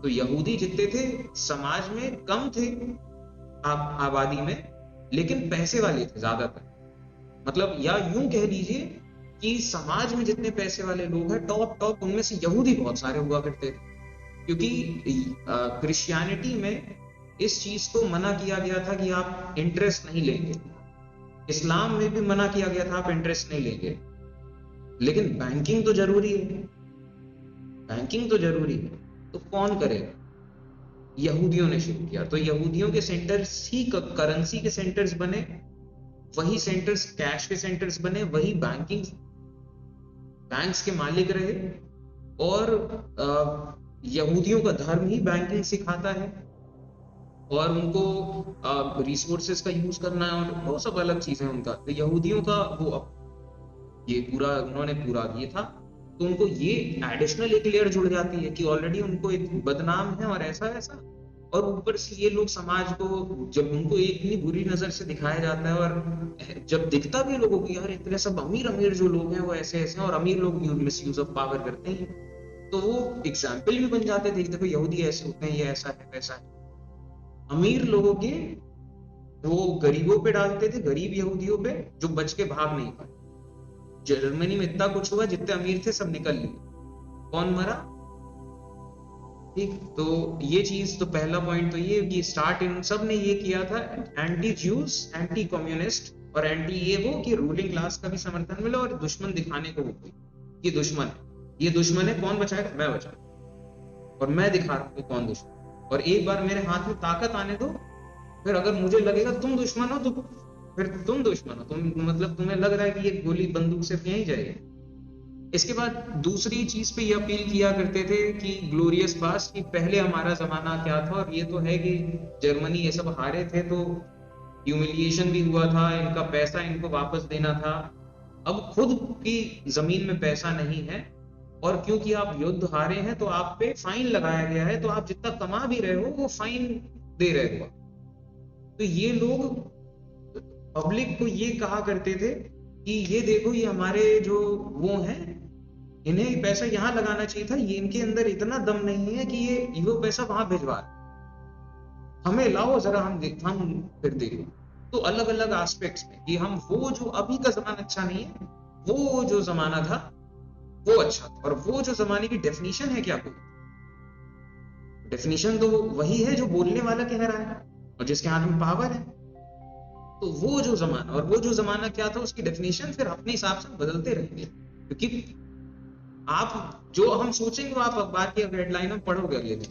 तो यहूदी जितने थे समाज में कम थे आबादी में, लेकिन पैसे वाले थे ज्यादातर। मतलब या यूं कह लीजिए कि समाज में जितने पैसे वाले लोग हैं टॉप उनमें से यहूदी बहुत सारे हुआ करते थे। क्योंकि क्रिश्चियनिटी में इस चीज को मना किया गया था कि आप इंटरेस्ट नहीं लेंगे, इस्लाम में भी मना किया गया था आप इंटरेस्ट नहीं लेंगे, लेकिन बैंकिंग तो जरूरी है, बैंकिंग तो जरूरी है। तो कौन करेगा? यहूदियों ने शुरू किया। तो यहूदियों के सेंटर्स ही करेंसी के सेंटर्स बने, वही सेंटर्स कैश के सेंटर्स बने, वही बैंक्स के मालिक रहे। और यहूदियों का धर्म ही बैंकिंग सिखाता है, और उनको रिसोर्सेज का यूज करना है, और वो सब अलग चीजें उनका। तो यहूदियों का वो ये पूरा उन्होंने पूरा ये था। तो उनको ये एडिशनल एक लेयर जुड़ जाती है कि ऑलरेडी उनको एक बदनाम है और ऐसा, और ऊपर से ये लोग समाज को, जब उनको इतनी बुरी नजर से दिखाया जाता है, और जब दिखता भी लोगों को यार इतने सब अमीर जो लोग हैं वो ऐसे और अमीर लोग मिसयूज ऑफ पावर करते हैं, तो वो एग्जाम्पल भी बन जाते थे, देखो यहूदी ऐसे होते हैं, ये ऐसा है वैसा है। अमीर लोगों के वो गरीबों पे डालते थे, गरीब यहूदियों पे, जो बच के भाग नहीं पाए। जर्मनी में इतना कुछ हुआ, जितने अमीर थे सब निकल लिए, कौन मरा? ठीक, तो ये चीज, तो पहला पॉइंट तो ये कि स्टार्ट इन सब ने ये किया था, एंटी ज्यूस, एंटी कम्युनिस्ट और एंटी ये वो, कि रूलिंग क्लास का भी समर्थन मिला, और दुश्मन दिखाने को वो कोई ये दुश्मन है, कौन बचाएगा? मैं बचाऊंगा, और मैं दिखा रहा हूँ कौन दुश्मन। और एक बार मेरे हाथ में ताकत आने दो, फिर अगर मुझे लगेगा तुम दुश्मन हो, तो फिर तुम दुश्मन हो, तुम मतलब तुम्हें लग रहा है कि ये गोली बंदूक से यहीं जाएगी। इसके बाद दूसरी चीज पे ये अपील किया करते थे कि ग्लोरियस पास्ट, कि पहले हमारा जमाना क्या था, और ये तो है कि जर्मनी ये सब हारे थे, तो ह्यूमिलिएशन भी हुआ था, इनका पैसा इनको वापस देना था। अब खुद की जमीन में पैसा नहीं है, और क्योंकि आप युद्ध हारे हैं तो आप पे फाइन लगाया गया है, तो आप जितना कमा भी रहे हो वो फाइन दे रहे हो। तो ये लोग पब्लिक को ये कहा करते थे कि ये देखो, ये हमारे जो वो हैं, इन्हें पैसा यहाँ लगाना चाहिए था, ये इनके अंदर इतना दम नहीं है कि ये वो पैसा वहां भिजवा, हमें लाओ जरा, हम फिर देखें। तो अलग अलग एस्पेक्ट्स में कि हम वो जो अभी का जमाना अच्छा नहीं है, वो जो जमाना था वो अच्छा था, और वो जो जमाने की डेफिनेशन है, क्या कोई डेफिनेशन तो वही है जो बोलने वाला कह रहा है और जिसके हाथ में पावर है। तो वो जो जमाना और वो जो जमाना क्या था, उसकी डेफिनेशन फिर अपने हिसाब से बदलते रहेंगे, क्योंकि आप जो हम सोचेंगे वो आप अखबार की हेडलाइन में पढ़ोगे अगले दिन।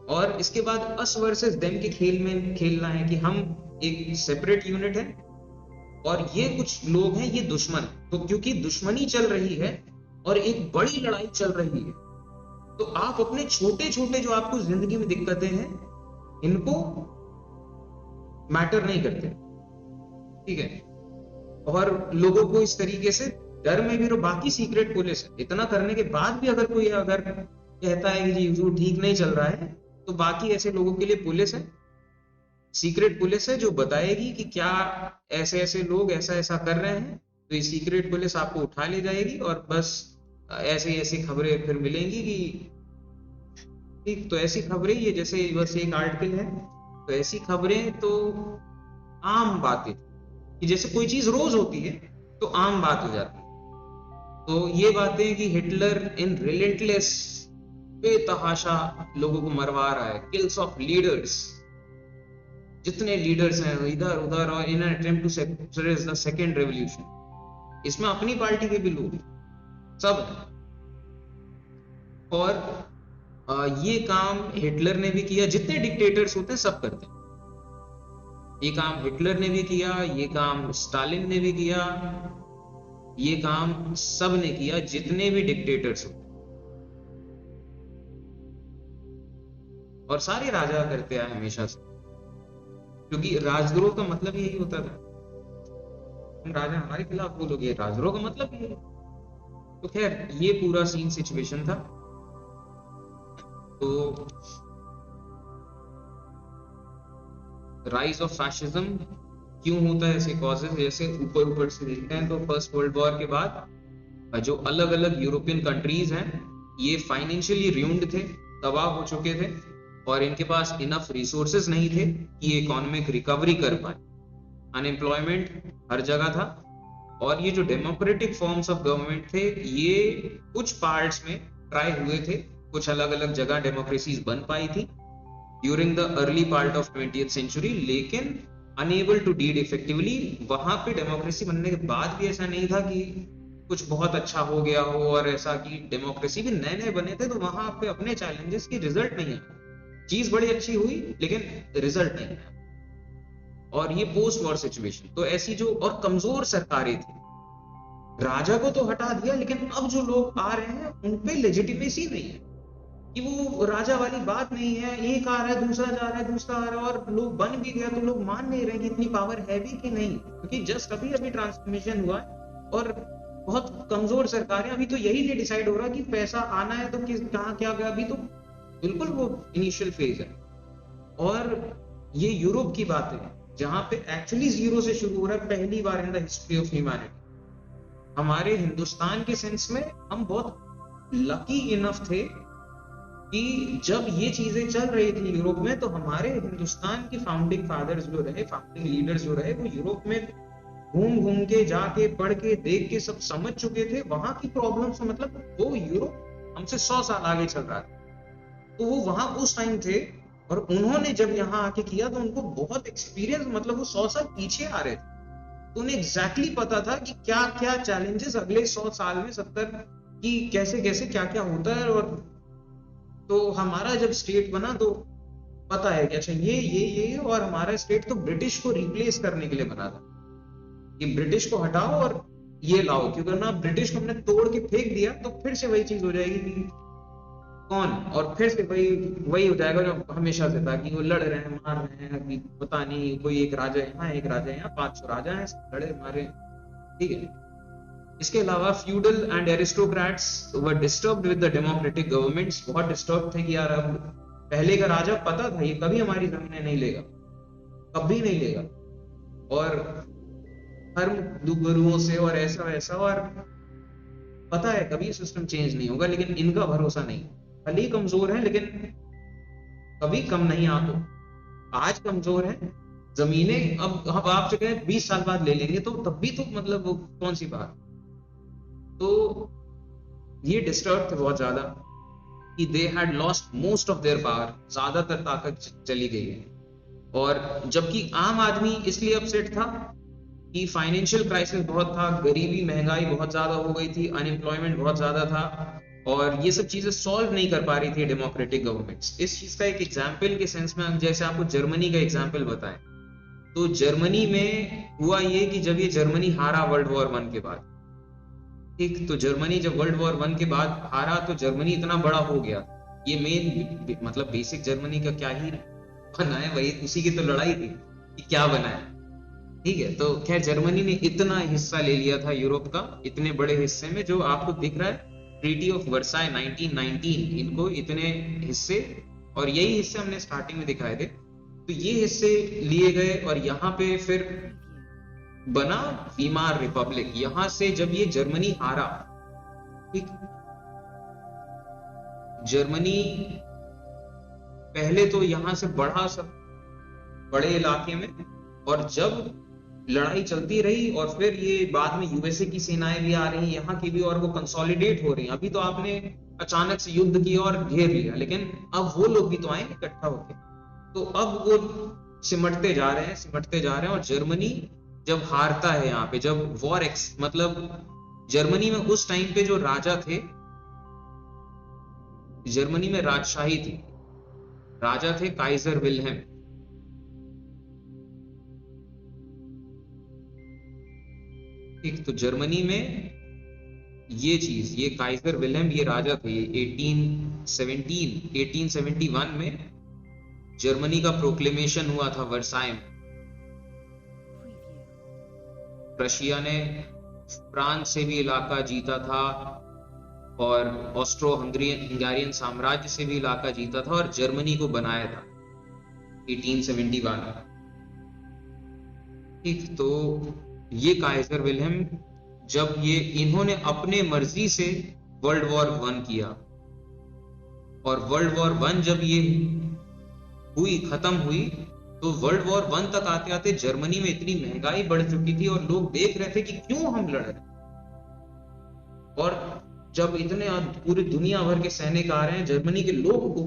और इसके बाद अस वर्सेस देम के खेल में खेलना है कि हम एक सेपरेट यूनिट है और ये कुछ लोग हैं, ये दुश्मन। तो क्योंकि दुश्मनी चल रही है और एक बड़ी लड़ाई चल रही है, तो आप अपने छोटे छोटे जो आपको जिंदगी में दिक्कतें हैं, इनको मैटर नहीं करते, ठीक है। और लोगों को इस तरीके से डर में भी रहो। बाकी सीक्रेट पुलिस है, इतना करने के बाद भी अगर कोई अगर कहता है कि जी वो ठीक नहीं चल रहा है, तो बाकी ऐसे लोगों के लिए पुलिस है, सीक्रेट पुलिस है जो बताएगी कि क्या ऐसे ऐसे लोग ऐसा ऐसा कर रहे हैं, तो ये सीक्रेट पुलिस आपको उठा ले जाएगी और बस ऐसे ऐसी खबरें फिर मिलेंगी कि ठीक। तो ऐसी खबरें, ये जैसे बस एक आर्टिकल है, तो ऐसी खबरें तो आम बातें कि जैसे कोई चीज रोज होती है तो आम बात हो जाती है। तो ये बातें कि हिटलर इन रिलेंटलेस बेतहाशा लोगों को मरवा रहा है, किल्स ऑफ लीडर्स, जितने लीडर्स हैं इधर उधर, और in attempt to suppress the second revolution, इसमें अपनी पार्टी के भी लोग सब हैं। और ये काम हिटलर ने भी किया, जितने डिक्टेटर्स होते हैं सब करते हैं। ये काम हिटलर ने भी किया, ये काम स्टालिन ने भी किया, ये काम सब ने किया, जितने भी डिक्टेटर्स होते, और सारे राजा करते आए हमेशा से, क्योंकि राजद्रोह का मतलब यही होता था, राजा हमारे खिलाफ बोलोगे, राजद्रोह का मतलब ये है। तो खैर ये पूरा सीन सिचुएशन था। तो राइज ऑफ फैशिज्म क्यों होता है, ऐसे कॉजेज जैसे ऊपर ऊपर से देखते हैं तो फर्स्ट वर्ल्ड वॉर के बाद जो अलग अलग यूरोपियन कंट्रीज हैं ये फाइनेंशियली रूइंड थे, तबाह हो चुके थे, और इनके पास इनफ रिसोर्सेज नहीं थे कि इकोनॉमिक रिकवरी कर पाए। अनएम्प्लॉयमेंट हर जगह था, और ये जो डेमोक्रेटिक फॉर्म्स ऑफ गवर्नमेंट थे ये कुछ पार्ट्स में ट्राई हुए थे, कुछ अलग अलग जगह डेमोक्रेसीज बन पाई थी during the early part of 20th century, लेकिन अनएबल टू डीड इफेक्टिवली। वहां पे डेमोक्रेसी बनने के बाद भी ऐसा नहीं था कि कुछ बहुत अच्छा हो गया हो, और ऐसा कि डेमोक्रेसी भी नए नए बने थे तो वहां पे अपने चैलेंजेस की रिजल्ट नहीं है, चीज बड़ी अच्छी हुई लेकिन रिजल्ट नहीं है। और ये पोस्ट वॉर सिचुएशन, तो ऐसी जो और कमजोर सरकारें थी, राजा को तो हटा दिया लेकिन अब जो लोग आ रहे हैं उन पे लेजिटिमेसी नहीं है, कि वो राजा वाली बात नहीं है, एक आ रहा है दूसरा जा रहा है दूसरा आ रहा है, और लोग बन भी गया तो लोग मान नहीं रहे कि इतनी पावर है भी कि नहीं, क्योंकि जस्ट अभी अभी ट्रांसफॉर्मेशन हुआ है और बहुत कमजोर सरकारें। अभी तो यही नहीं डिसाइड हो रहा कि पैसा आना है तो किस कहाँ क्या गया, अभी तो बिल्कुल वो इनिशियल फेज है। और ये यूरोप की बात है जहां पे एक्चुअली जीरो से शुरू हो रहा है पहली बार in the history of humanity. हमारे हिंदुस्तान के सेंस में हम बहुत लकी इनफ थे कि जब ये चीजें चल रही थी यूरोप में, तो हमारे हिंदुस्तान के फाउंडिंग फादर्स जो रहे, फाउंडिंग लीडर्स जो रहे, वो यूरोप में घूम घूम के जाके पढ़ के देख के सब समझ चुके थे वहां की प्रॉब्लम्स। मतलब वो यूरोप हमसे 100 साल आगे चल रहा था, तो वो वहां उस टाइम थे, और उन्होंने जब यहाँ आके किया तो उनको बहुत एक्सपीरियंस, मतलब वो 100 साल पीछे आ रहे थे, तो उन्हें एग्जैक्टली पता था कि क्या क्या चैलेंजेस अगले 100 साल में 70 की कैसे कैसे क्या क्या होता है। और तो हमारा जब स्टेट बना तो पता है कि अच्छा ये और हमारा स्टेट तो ब्रिटिश को रिप्लेस करने के लिए बना था, कि ब्रिटिश को हटाओ और ये लाओ, क्योंकि ना ब्रिटिश को हमने तोड़ के फेंक दिया तो फिर से वही चीज हो जाएगी कि कौन, और फिर से वही हो जाएगा जो हमेशा से था कि वो लड़ रहे हैं मार रहे हैं, अभी पता नहीं कोई एक राजा यहाँ एक राजा यहाँ, 500 राजा हैं लड़े मारे, ठीक है। इसके अलावा feudal and aristocrats were disturbed with the democratic governments, बहुत डिस्टर्ब थे कि यार अब पहले का राजा पता था ये कभी हमारी जमीनें नहीं लेगा, कभी नहीं लेगा, और हर गुरुओं से और ऐसा वैसा, और पता है कभी सिस्टम चेंज नहीं होगा, लेकिन इनका भरोसा नहीं, भले ही कमजोर है लेकिन कभी कम नहीं। आप आज कमजोर है, जमीनें अब आप जो 20 साल बाद ले लेंगे तो तब भी तो मतलब वो कौन सी बात। तो ये डिस्टर्ब थे बहुत ज्यादा कि they had lost most of their power, ज्यादातर ताकत चली गई है। और जबकि आम आदमी इसलिए अपसेट था कि फाइनेंशियल क्राइसिस बहुत था, गरीबी महंगाई बहुत ज्यादा हो गई थी, अनएम्प्लॉयमेंट बहुत ज्यादा था, और ये सब चीजें सॉल्व नहीं कर पा रही थी डेमोक्रेटिक गवर्नमेंट्स। इस चीज का एक एग्जाम्पल के सेंस में, जैसे आपको जर्मनी का एग्जाम्पल बताएं, तो जर्मनी में हुआ ये कि जब ये जर्मनी हारा वर्ल्ड वॉर 1 के बाद, ठीक, तो जर्मनी जब वर्ल्ड वॉर 1 के बाद हारा तो जर्मनी इतना बड़ा हो गया, ये मेन मतलब बेसिक जर्मनी का क्या ही बना है, वही उसी की तो लड़ाई थी कि क्या बना है। ठीक है, तो खैर जर्मनी ने इतना हिस्सा ले लिया था यूरोप का, इतने बड़े हिस्से में, जो आपको दिख रहा है ट्रीटी ऑफ वर्साई 1919, इनको इतने हिस्से, और यही हिस्से हमने स्टार्टिंग में दिखाए थे, तो ये हिस्से लिए गए और यहाँ पे फिर बना वीमार रिपब्लिक। यहां से जब ये जर्मनी हारा, ठीक, जर्मनी पहले तो यहां से बढ़ा सब बड़े इलाके में, और जब लड़ाई चलती रही और फिर ये बाद में यूएसए की सेनाएं भी आ रही, यहाँ की भी, और वो कंसोलिडेट हो रही हैं। अभी तो आपने अचानक से युद्ध किया और घेर लिया, लेकिन अब वो लोग भी तो आएंगे इकट्ठा होके, तो अब वो सिमटते जा रहे हैं, सिमटते जा रहे हैं। और जर्मनी जब हारता है यहाँ पे, जब वॉर एक्स, मतलब जर्मनी में उस टाइम पे जो राजा थे, जर्मनी में राजशाही थी, राजा थे काइजर विल्हेम। ठीक, तो जर्मनी में ये चीज, ये काइजर विल्हेम, ये राजा थे, ये 1871 में जर्मनी का प्रोक्लेमेशन हुआ था वर्साई में। रशिया ने फ्रांस से भी इलाका जीता था, और ऑस्ट्रो हंगेरियन साम्राज्य से भी इलाका जीता था, और जर्मनी को बनाया था 1871 में। ठीक, तो ये काइजर विल्हेम, जब ये इन्होंने अपने मर्जी से वर्ल्ड वॉर 1 किया, और वर्ल्ड वॉर 1 जब ये हुई, खत्म हुई, तो वर्ल्ड वॉर 1 तक आते आते जर्मनी में इतनी महंगाई बढ़ चुकी थी, और लोग देख रहे थे कि क्यों हम लड़ रहे, और जब इतने पूरी दुनिया भर के सैनिक आ रहे हैं, जर्मनी के लोग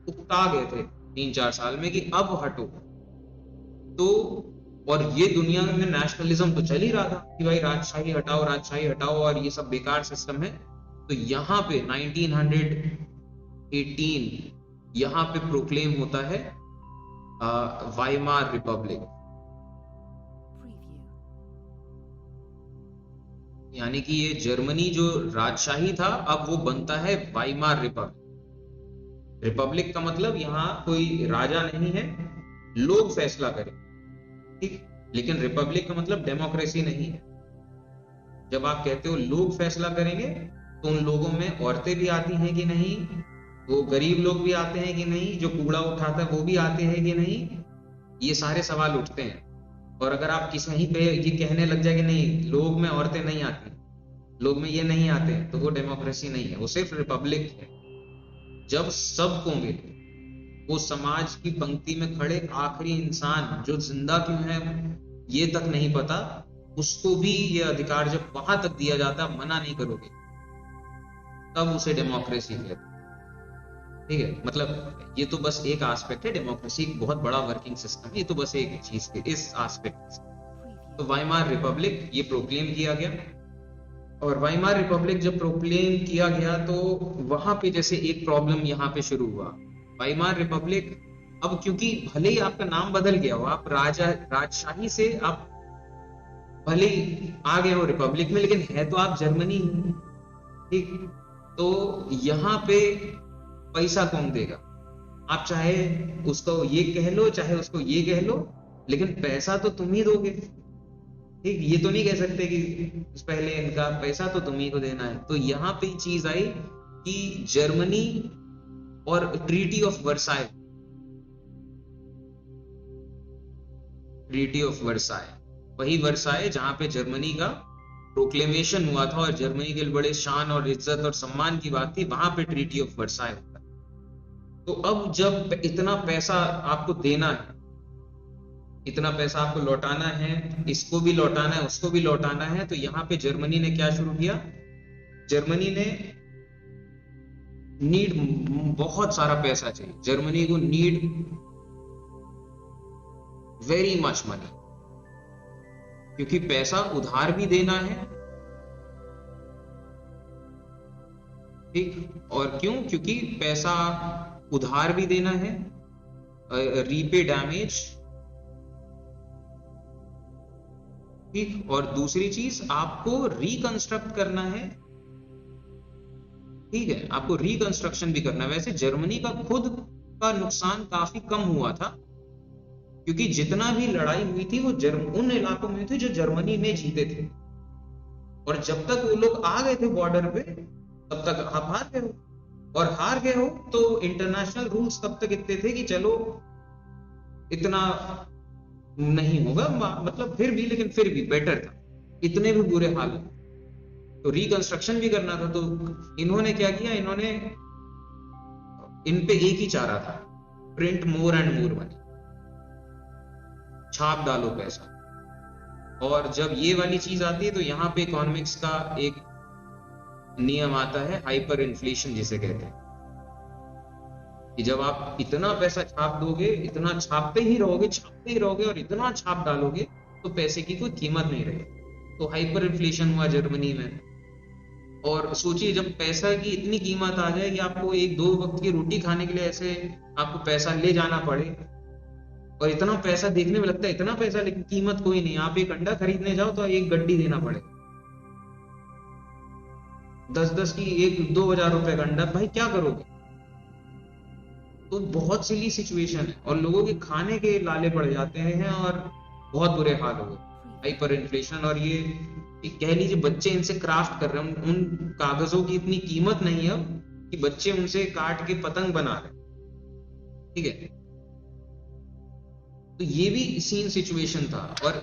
उकता गए थे 3-4 साल में कि अब हटो। तो और ये दुनिया में नेशनलिज्म तो चल ही रहा था कि भाई राजशाही हटाओ, राजशाही हटाओ, और ये सब बेकार सिस्टम है। तो यहाँ पे 1918 यहाँ पे प्रोक्लेम होता है वाइमार रिपब्लिक, यानी कि ये जर्मनी जो राजशाही था, अब वो बनता है वाइमार रिपब्लिक। रिपब्लिक का मतलब यहाँ कोई राजा नहीं है, लोग फैसला करें, ठीक, लेकिन रिपब्लिक का मतलब डेमोक्रेसी नहीं है। जब आप कहते हो लोग फैसला करेंगे, तो उन लोगों में औरतें भी आती हैं कि नहीं, वो गरीब लोग भी आते हैं कि नहीं, जो कूड़ा उठाता है वो भी आते हैं कि नहीं, ये सारे सवाल उठते हैं। और अगर आप किसी कहीं पे ये कहने लग जाए कि नहीं, लोग में औरतें नहीं आती, लोग में ये नहीं आते, तो वो डेमोक्रेसी नहीं है, वो सिर्फ रिपब्लिक है। जब सबको मिले, वो समाज की पंक्ति में खड़े आखिरी इंसान जो जिंदा क्यों है ये तक नहीं पता, उसको भी ये अधिकार जब वहां तक दिया जाता है, मना नहीं करोगे, तब उसे डेमोक्रेसी कहते हैं। ठीक है, मतलब ये तो बस एक एस्पेक्ट है, डेमोक्रेसी एक बहुत बड़ा वर्किंग सिस्टम है, ये तो बस एक चीज के इस एस्पेक्ट से। तो वाइमार रिपब्लिक ये प्रोक्लेम किया गया, और वाइमार रिपब्लिक जब प्रोक्लेम किया गया, तो वहां पे जैसे एक प्रॉब्लम यहाँ पे शुरू हुआ। वाइमार रिपब्लिक, अब क्योंकि भले ही आपका नाम बदल गया हो, आप राजशाही से आप भले ही आ गए हो रिपब्लिक में, लेकिन है तो आप जर्मनी ही, ठीक, तो यहाँ पे पैसा कौन देगा? आप चाहे उसको ये कह लो, चाहे उसको ये कह लो, लेकिन पैसा तो तुम ही दोगे, ठीक, ये तो नहीं कह सकते कि पहले इनका पैसा तो तुम ही को देना है। तो यहाँ पे चीज आई कि जर्मनी और treaty of Versailles, treaty of Versailles, वही वर्साई जहां पे जर्मनी का प्रोक्लेमेशन हुआ था, और जर्मनी के बड़े शान और इज्जत और सम्मान की बात थी, वहां पे ट्रीटी ऑफ वर्साई होता है। तो अब जब इतना पैसा आपको देना है, इतना पैसा आपको लौटाना है, इसको भी लौटाना है, उसको भी लौटाना है, तो यहाँ पे जर्मनी ने क्या शुरू किया? जर्मनी ने नीड, बहुत सारा पैसा चाहिए जर्मनी को, नीड वेरी मच मनी, क्योंकि पैसा उधार भी देना है, ठीक, और क्यों? क्योंकि पैसा उधार भी देना है, रीपे डैमेज, ठीक, और दूसरी चीज आपको रिकंस्ट्रक्ट करना है, ठीक है, आपको रिकंस्ट्रक्शन भी करना है। वैसे जर्मनी का खुद का नुकसान काफी कम हुआ था, क्योंकि जितना भी लड़ाई हुई थी वो उन इलाकों में थी जो जर्मनी ने जीते थे, और जब तक वो लोग आ गए थे बॉर्डर पे तब तक आप हार गए हो, और हार गए हो तो इंटरनेशनल रूल्स तब तक इतने थे कि चलो इतना नहीं होगा, मतलब फिर भी, लेकिन फिर भी बेटर था, इतने भी बुरे हाल हो तो रिकंस्ट्रक्शन भी करना था। तो इन्होंने क्या किया, इन्होंने इन पे एक ही चारा था, print more and more money, छाप डालो पैसा। और जब ये वाली चीज आती है तो यहाँ पे इकोनॉमिक्स का एक नियम आता है, हाइपर इन्फ्लेशन जिसे कहते हैं, कि जब आप इतना पैसा छाप दोगे, इतना छापते ही रहोगे और इतना छाप डालोगे तो पैसे की कोई कीमत नहीं रहेगी। तो हाइपर इन्फ्लेशन हुआ जर्मनी में। और सोचिए जब पैसा की इतनी कीमत आ जाए कि आपको एक दो वक्त की रोटी खाने के लिए ऐसे आपको पैसा ले जाना पड़े, और इतना पैसा देखने में लगता है इतना पैसा, लेकिन कीमत कोई नहीं। आप एक अंडा खरीदने जाओ तो एक गड्डी देना पड़े, 10-10 की 1-2 हजार रुपए का अंडा, भाई क्या करोगे। तो बहुत सिली सिचुएशन है और लोगों के खाने के लाले पड़ जाते हैं और बहुत बुरे हाल हो गए, हाइपर इन्फ्लेशन। और ये कह लीजिए बच्चे इनसे क्राफ्ट कर रहे हैं, उन कागजों की इतनी कीमत नहीं है कि बच्चे उनसे काट के पतंग बना रहे, ठीक है। तो ये भी सीन सिचुएशन था, और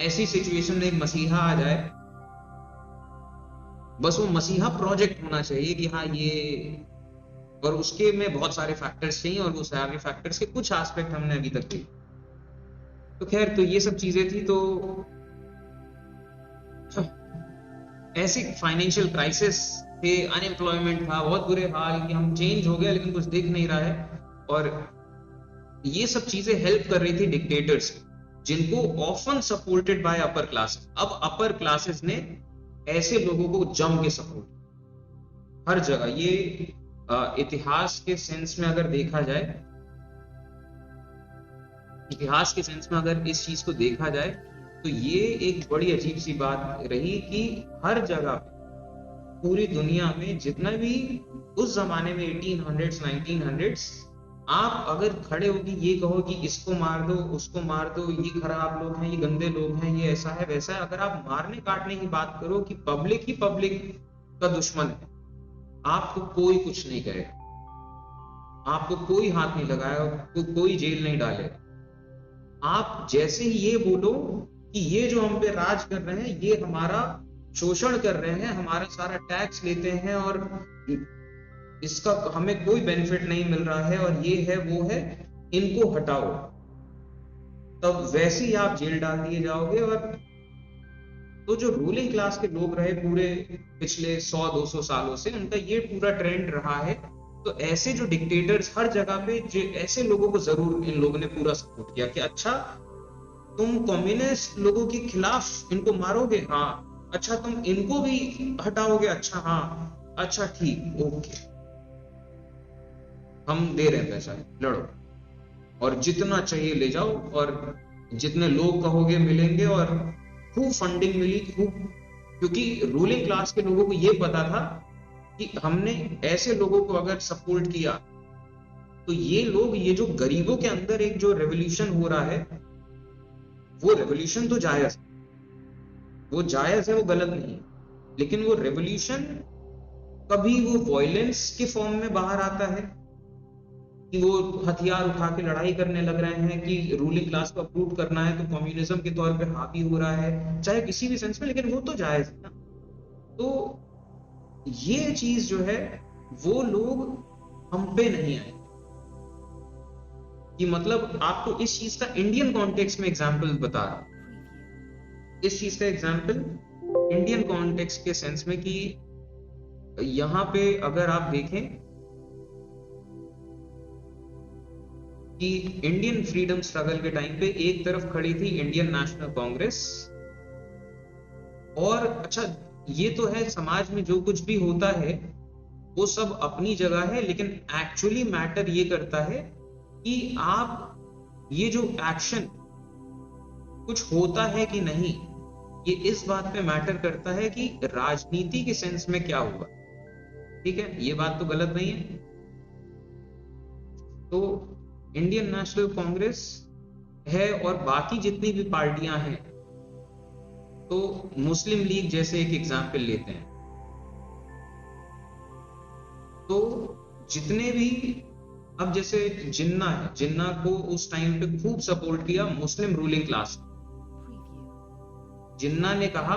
ऐसी सिचुएशन में एक मसीहा आ जाए, बस वो मसीहा प्रोजेक्ट होना चाहिए कि हाँ ये, और उसके में बहुत सारे फैक्टर्स चाहिए, और वो सारे फैक्टर्स के कुछ एस्पेक्ट हमने अभी तक देखे। तो खैर, तो ये सब चीजें थी। तो ऐसी फाइनेंशियल क्राइसिस थे, अनएम्प्लॉयमेंट था, बहुत बुरे हाल कि हम चेंज हो गया लेकिन कुछ दिख नहीं रहा है। और ये सब चीजें हेल्प कर रही थी डिक्टेटर्स, जिनको often supported by upper classes. अब अपर क्लासेस ने ऐसे लोगों को जम के सपोर्ट हर जगह। ये इतिहास के सेंस में अगर देखा जाए, इतिहास के सेंस में अगर इस चीज को देखा जाए तो ये एक बड़ी अजीब सी बात रही कि हर जगह पूरी दुनिया में जितना भी उस जमाने में 1800s 1900s, आप अगर खड़े होगी ये कहो कि इसको मार दो, उसको मार दो, ये खराब लोग हैं, ये गंदे लोग हैं, ये ऐसा है वैसा है, अगर आप मारने काटने की बात करो कि पब्लिक ही पब्लिक का दुश्मन है, आपको कोई कुछ नहीं करेगा, आपको कोई हाथ नहीं लगाएगा, कोई जेल नहीं डालेगा। आप जैसे ही ये बोलो कि ये जो हम पे राज कर रहे हैं, ये हमारा शोषण कर रहे हैं, हमारा सारा टैक्स लेते हैं और इसका हमें कोई बेनिफिट नहीं मिल रहा है, और ये है वो है, इनको हटाओ, तब वैसे ही आप जेल डाल दिए जाओगे। और तो जो रूलिंग क्लास के लोग रहे पूरे पिछले 100-200 सालों से, उनका ये पूरा ट्रेंड रहा है। तो ऐसे जो डिक्टेटर्स हर जगह पे, जो ऐसे लोगों को जरूर इन लोगों ने पूरा सपोर्ट किया कि अच्छा तुम कम्युनिस्ट लोगों के खिलाफ इनको मारोगे, हाँ, अच्छा तुम इनको भी हटाओगे, अच्छा हाँ, अच्छा ठीक, ओके, हम दे रहे हैं पैसा, लड़ो और जितना चाहिए ले जाओ, और जितने लोग कहोगे मिलेंगे। और खूब फंडिंग मिली, खूब, क्योंकि रूलिंग क्लास के लोगों को ये पता था कि हमने ऐसे लोगों को अगर सपोर्ट किया तो ये लोग, ये जो गरीबों के अंदर एक जो रेवोल्यूशन हो रहा है, वो रेवोल्यूशन तो जायज, वो जायज है, वो गलत नहीं है, लेकिन वो रेवोल्यूशन कभी वो वायलेंस के फॉर्म में बाहर आता है कि वो हथियार उठा के लड़ाई करने लग रहे हैं, कि रूलिंग क्लास को अप्रूव करना है तो कम्युनिज्म के तौर पे हावी हो रहा है, चाहे किसी भी सेंस में, लेकिन वो तो जायज है ना। तो ये चीज जो है वो लोग हम पे नहीं आए, कि मतलब आपको इस चीज का इंडियन कॉन्टेक्स्ट में एग्जांपल बता रहा हूं, इस चीज का एग्जांपल इंडियन कॉन्टेक्स्ट के सेंस में, कि यहां पे अगर आप देखें कि इंडियन फ्रीडम स्ट्रगल के टाइम पे एक तरफ खड़ी थी इंडियन नेशनल कांग्रेस, और अच्छा ये तो है समाज में जो कुछ भी होता है वो सब अपनी जगह है, लेकिन एक्चुअली मैटर ये करता है कि आप ये जो एक्शन कुछ होता है कि नहीं, ये इस बात पे मैटर करता है कि राजनीति के सेंस में क्या हुआ, ठीक है, ये बात तो गलत नहीं है। तो इंडियन नेशनल कांग्रेस है और बाकी जितनी भी पार्टियां हैं, तो मुस्लिम लीग जैसे एक एग्जाम्पल लेते हैं, तो जितने भी, अब जैसे जिन्ना है, जिन्ना को उस टाइम पे खूब सपोर्ट किया मुस्लिम रूलिंग क्लास। जिन्ना ने कहा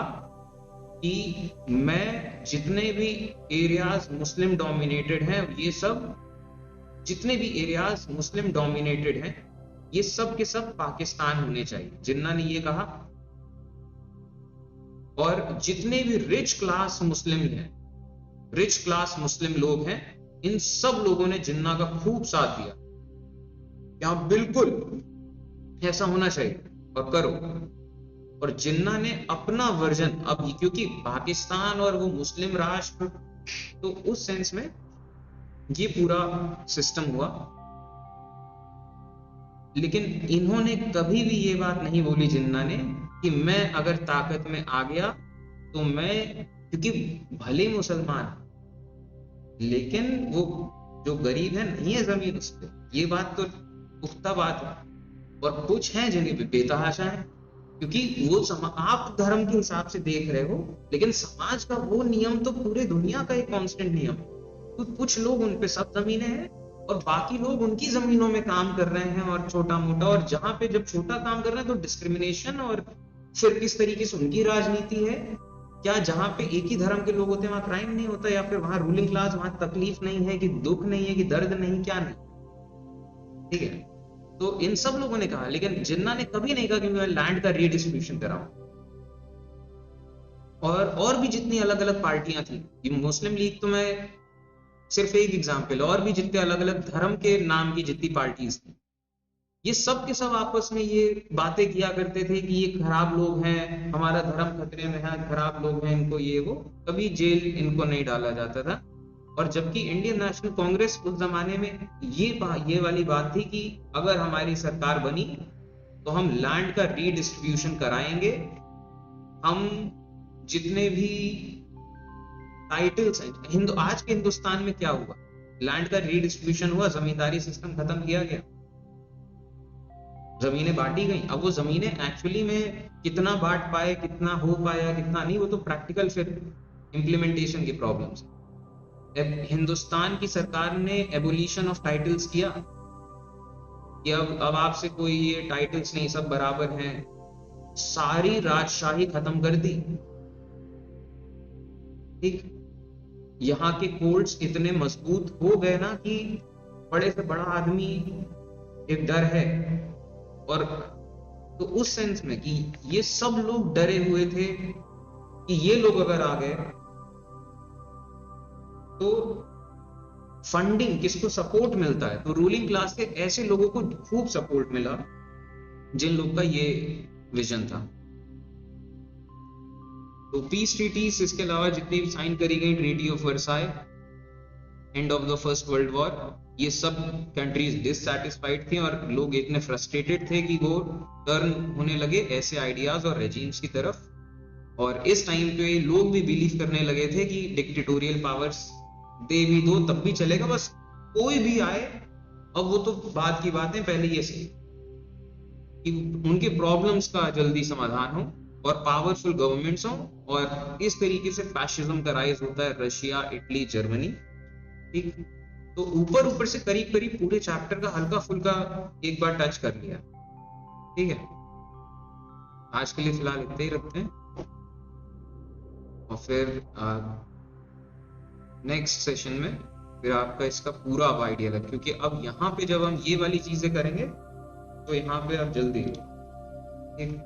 कि मैं जितने भी एरियाज मुस्लिम डोमिनेटेड हैं, ये सब जितने भी एरियाज मुस्लिम डोमिनेटेड हैं, ये सब के सब पाकिस्तान होने चाहिए, जिन्ना ने ये कहा। और जितने भी रिच क्लास मुस्लिम हैं, रिच क्लास मुस्लिम लोग हैं, इन सब लोगों ने जिन्ना का खूब साथ दिया, क्या बिल्कुल ऐसा होना चाहिए और करो। और जिन्ना ने अपना वर्जन, अब क्योंकि पाकिस्तान और वो मुस्लिम राष्ट्र, तो उस सेंस में ये पूरा सिस्टम हुआ। लेकिन इन्होंने कभी भी ये बात नहीं बोली जिन्ना ने कि मैं अगर ताकत में आ गया तो मैं, क्योंकि भले मुसलमान लेकिन वो जो गरीब है नहीं है जमीन उस पर, ये बात तो पुख्ता बात है। और कुछ हैं जिन्हें बेतहाशा है, क्योंकि वो आप धर्म के हिसाब से देख रहे हो, लेकिन समाज का वो नियम तो पूरे दुनिया का एक कांस्टेंट नियम है। तो कुछ लोग, उन पे सब जमीनें हैं और बाकी लोग उनकी जमीनों में काम कर रहे हैं और छोटा मोटा, और जहां पे जब छोटा काम कर रहे हैं तो डिस्क्रिमिनेशन, और फिर किस तरीके से उनकी राजनीति है। क्या जहां पे एक ही धर्म के लोग होते हैं वहां क्राइम नहीं होता, या फिर वहां रूलिंग क्लास, वहां तकलीफ नहीं है, कि दुख नहीं है, कि दर्द नहीं, क्या नहीं, ठीक है। तो इन सब लोगों ने कहा, लेकिन जिन्ना ने कभी नहीं कहा कि मैं लैंड का रीडिस्ट्रीब्यूशन कराऊं। और भी जितनी अलग अलग पार्टियां थी, ये मुस्लिम लीग तो मैं सिर्फ एक एग्जाम्पल, और भी जितने अलग अलग धर्म के नाम की जितनी पार्टीज थी, ये सब के सब आपस में ये बातें किया करते थे कि ये खराब लोग हैं, हमारा धर्म खतरे में है, खराब लोग हैं, इनको ये वो, कभी जेल इनको नहीं डाला जाता था। और जबकि इंडियन नेशनल कांग्रेस उस जमाने में ये वाली बात थी कि अगर हमारी सरकार बनी तो हम लैंड का रीडिस्ट्रीब्यूशन कराएंगे, हम जितने भी टाइटल्स हैं, आज के हिंदुस्तान में क्या हुआ, लैंड का रीडिस्ट्रीब्यूशन हुआ, जमींदारी सिस्टम खत्म किया गया, जमीनें बांटी गई। अब वो जमीनें एक्चुअली में कितना बांट पाए, कितना हो पाया, कितना नहीं, वो तो प्रैक्टिकल फिर इंप्लीमेंटेशन की प्रॉब्लम्स। हिंदुस्तान की सरकार ने एबोलिशन ऑफ टाइटल्स किया कि अब आपसे कोई ये टाइटल्स नहीं, सब बराबर हैं, सारी राजशाही खत्म कर दी, ठीक। यहाँ के कोर्ट्स इतने मजबूत हो गए ना कि बड़े से बड़ा आदमी एक डर है। और तो उस सेंस में कि ये सब लोग डरे हुए थे कि ये लोग अगर आ गए तो फंडिंग, किसको सपोर्ट मिलता है, तो रूलिंग क्लास के ऐसे लोगों को खूब सपोर्ट मिला जिन लोग का ये विजन था। तो पीस ट्रीटीज, इसके अलावा जितनी भी साइन करी गई, treaty of Versailles, end of the first world war, ये सब कंट्रीज डिससैटिस्फाइड थी और लोग इतने फ्रस्ट्रेटेड थे कि वो टर्न होने लगे ऐसे आइडियाज और रेजिम्स की तरफ। और इस टाइम पे लोग भी बिलीव करने लगे थे कि डिक्टेटोरियल पावर्स दे भी दो तब भी चलेगा, बस कोई भी आए, अब वो तो बाद की बातें, पहले ये सही कि उनके प्रॉब्लम्स का जल्दी समाधान हो और पावरफुल गवर्नमेंट्स हो। और इस तरीके से फैशिज्म का राइज होता है, रशिया, इटली, जर्मनी, ठीक। तो ऊपर ऊपर से करीब करीब पूरे चैप्टर का हल्का फुल्का एक बार टच कर लिया, ठीक है। आज के लिए फिलहाल इतना ही रखते हैं, और फिर नेक्स्ट सेशन में फिर आपका इसका पूरा अब आइडिया लग, क्योंकि अब यहाँ पे जब हम ये वाली चीजें करेंगे तो यहाँ पे अब जल्दी, ठीक।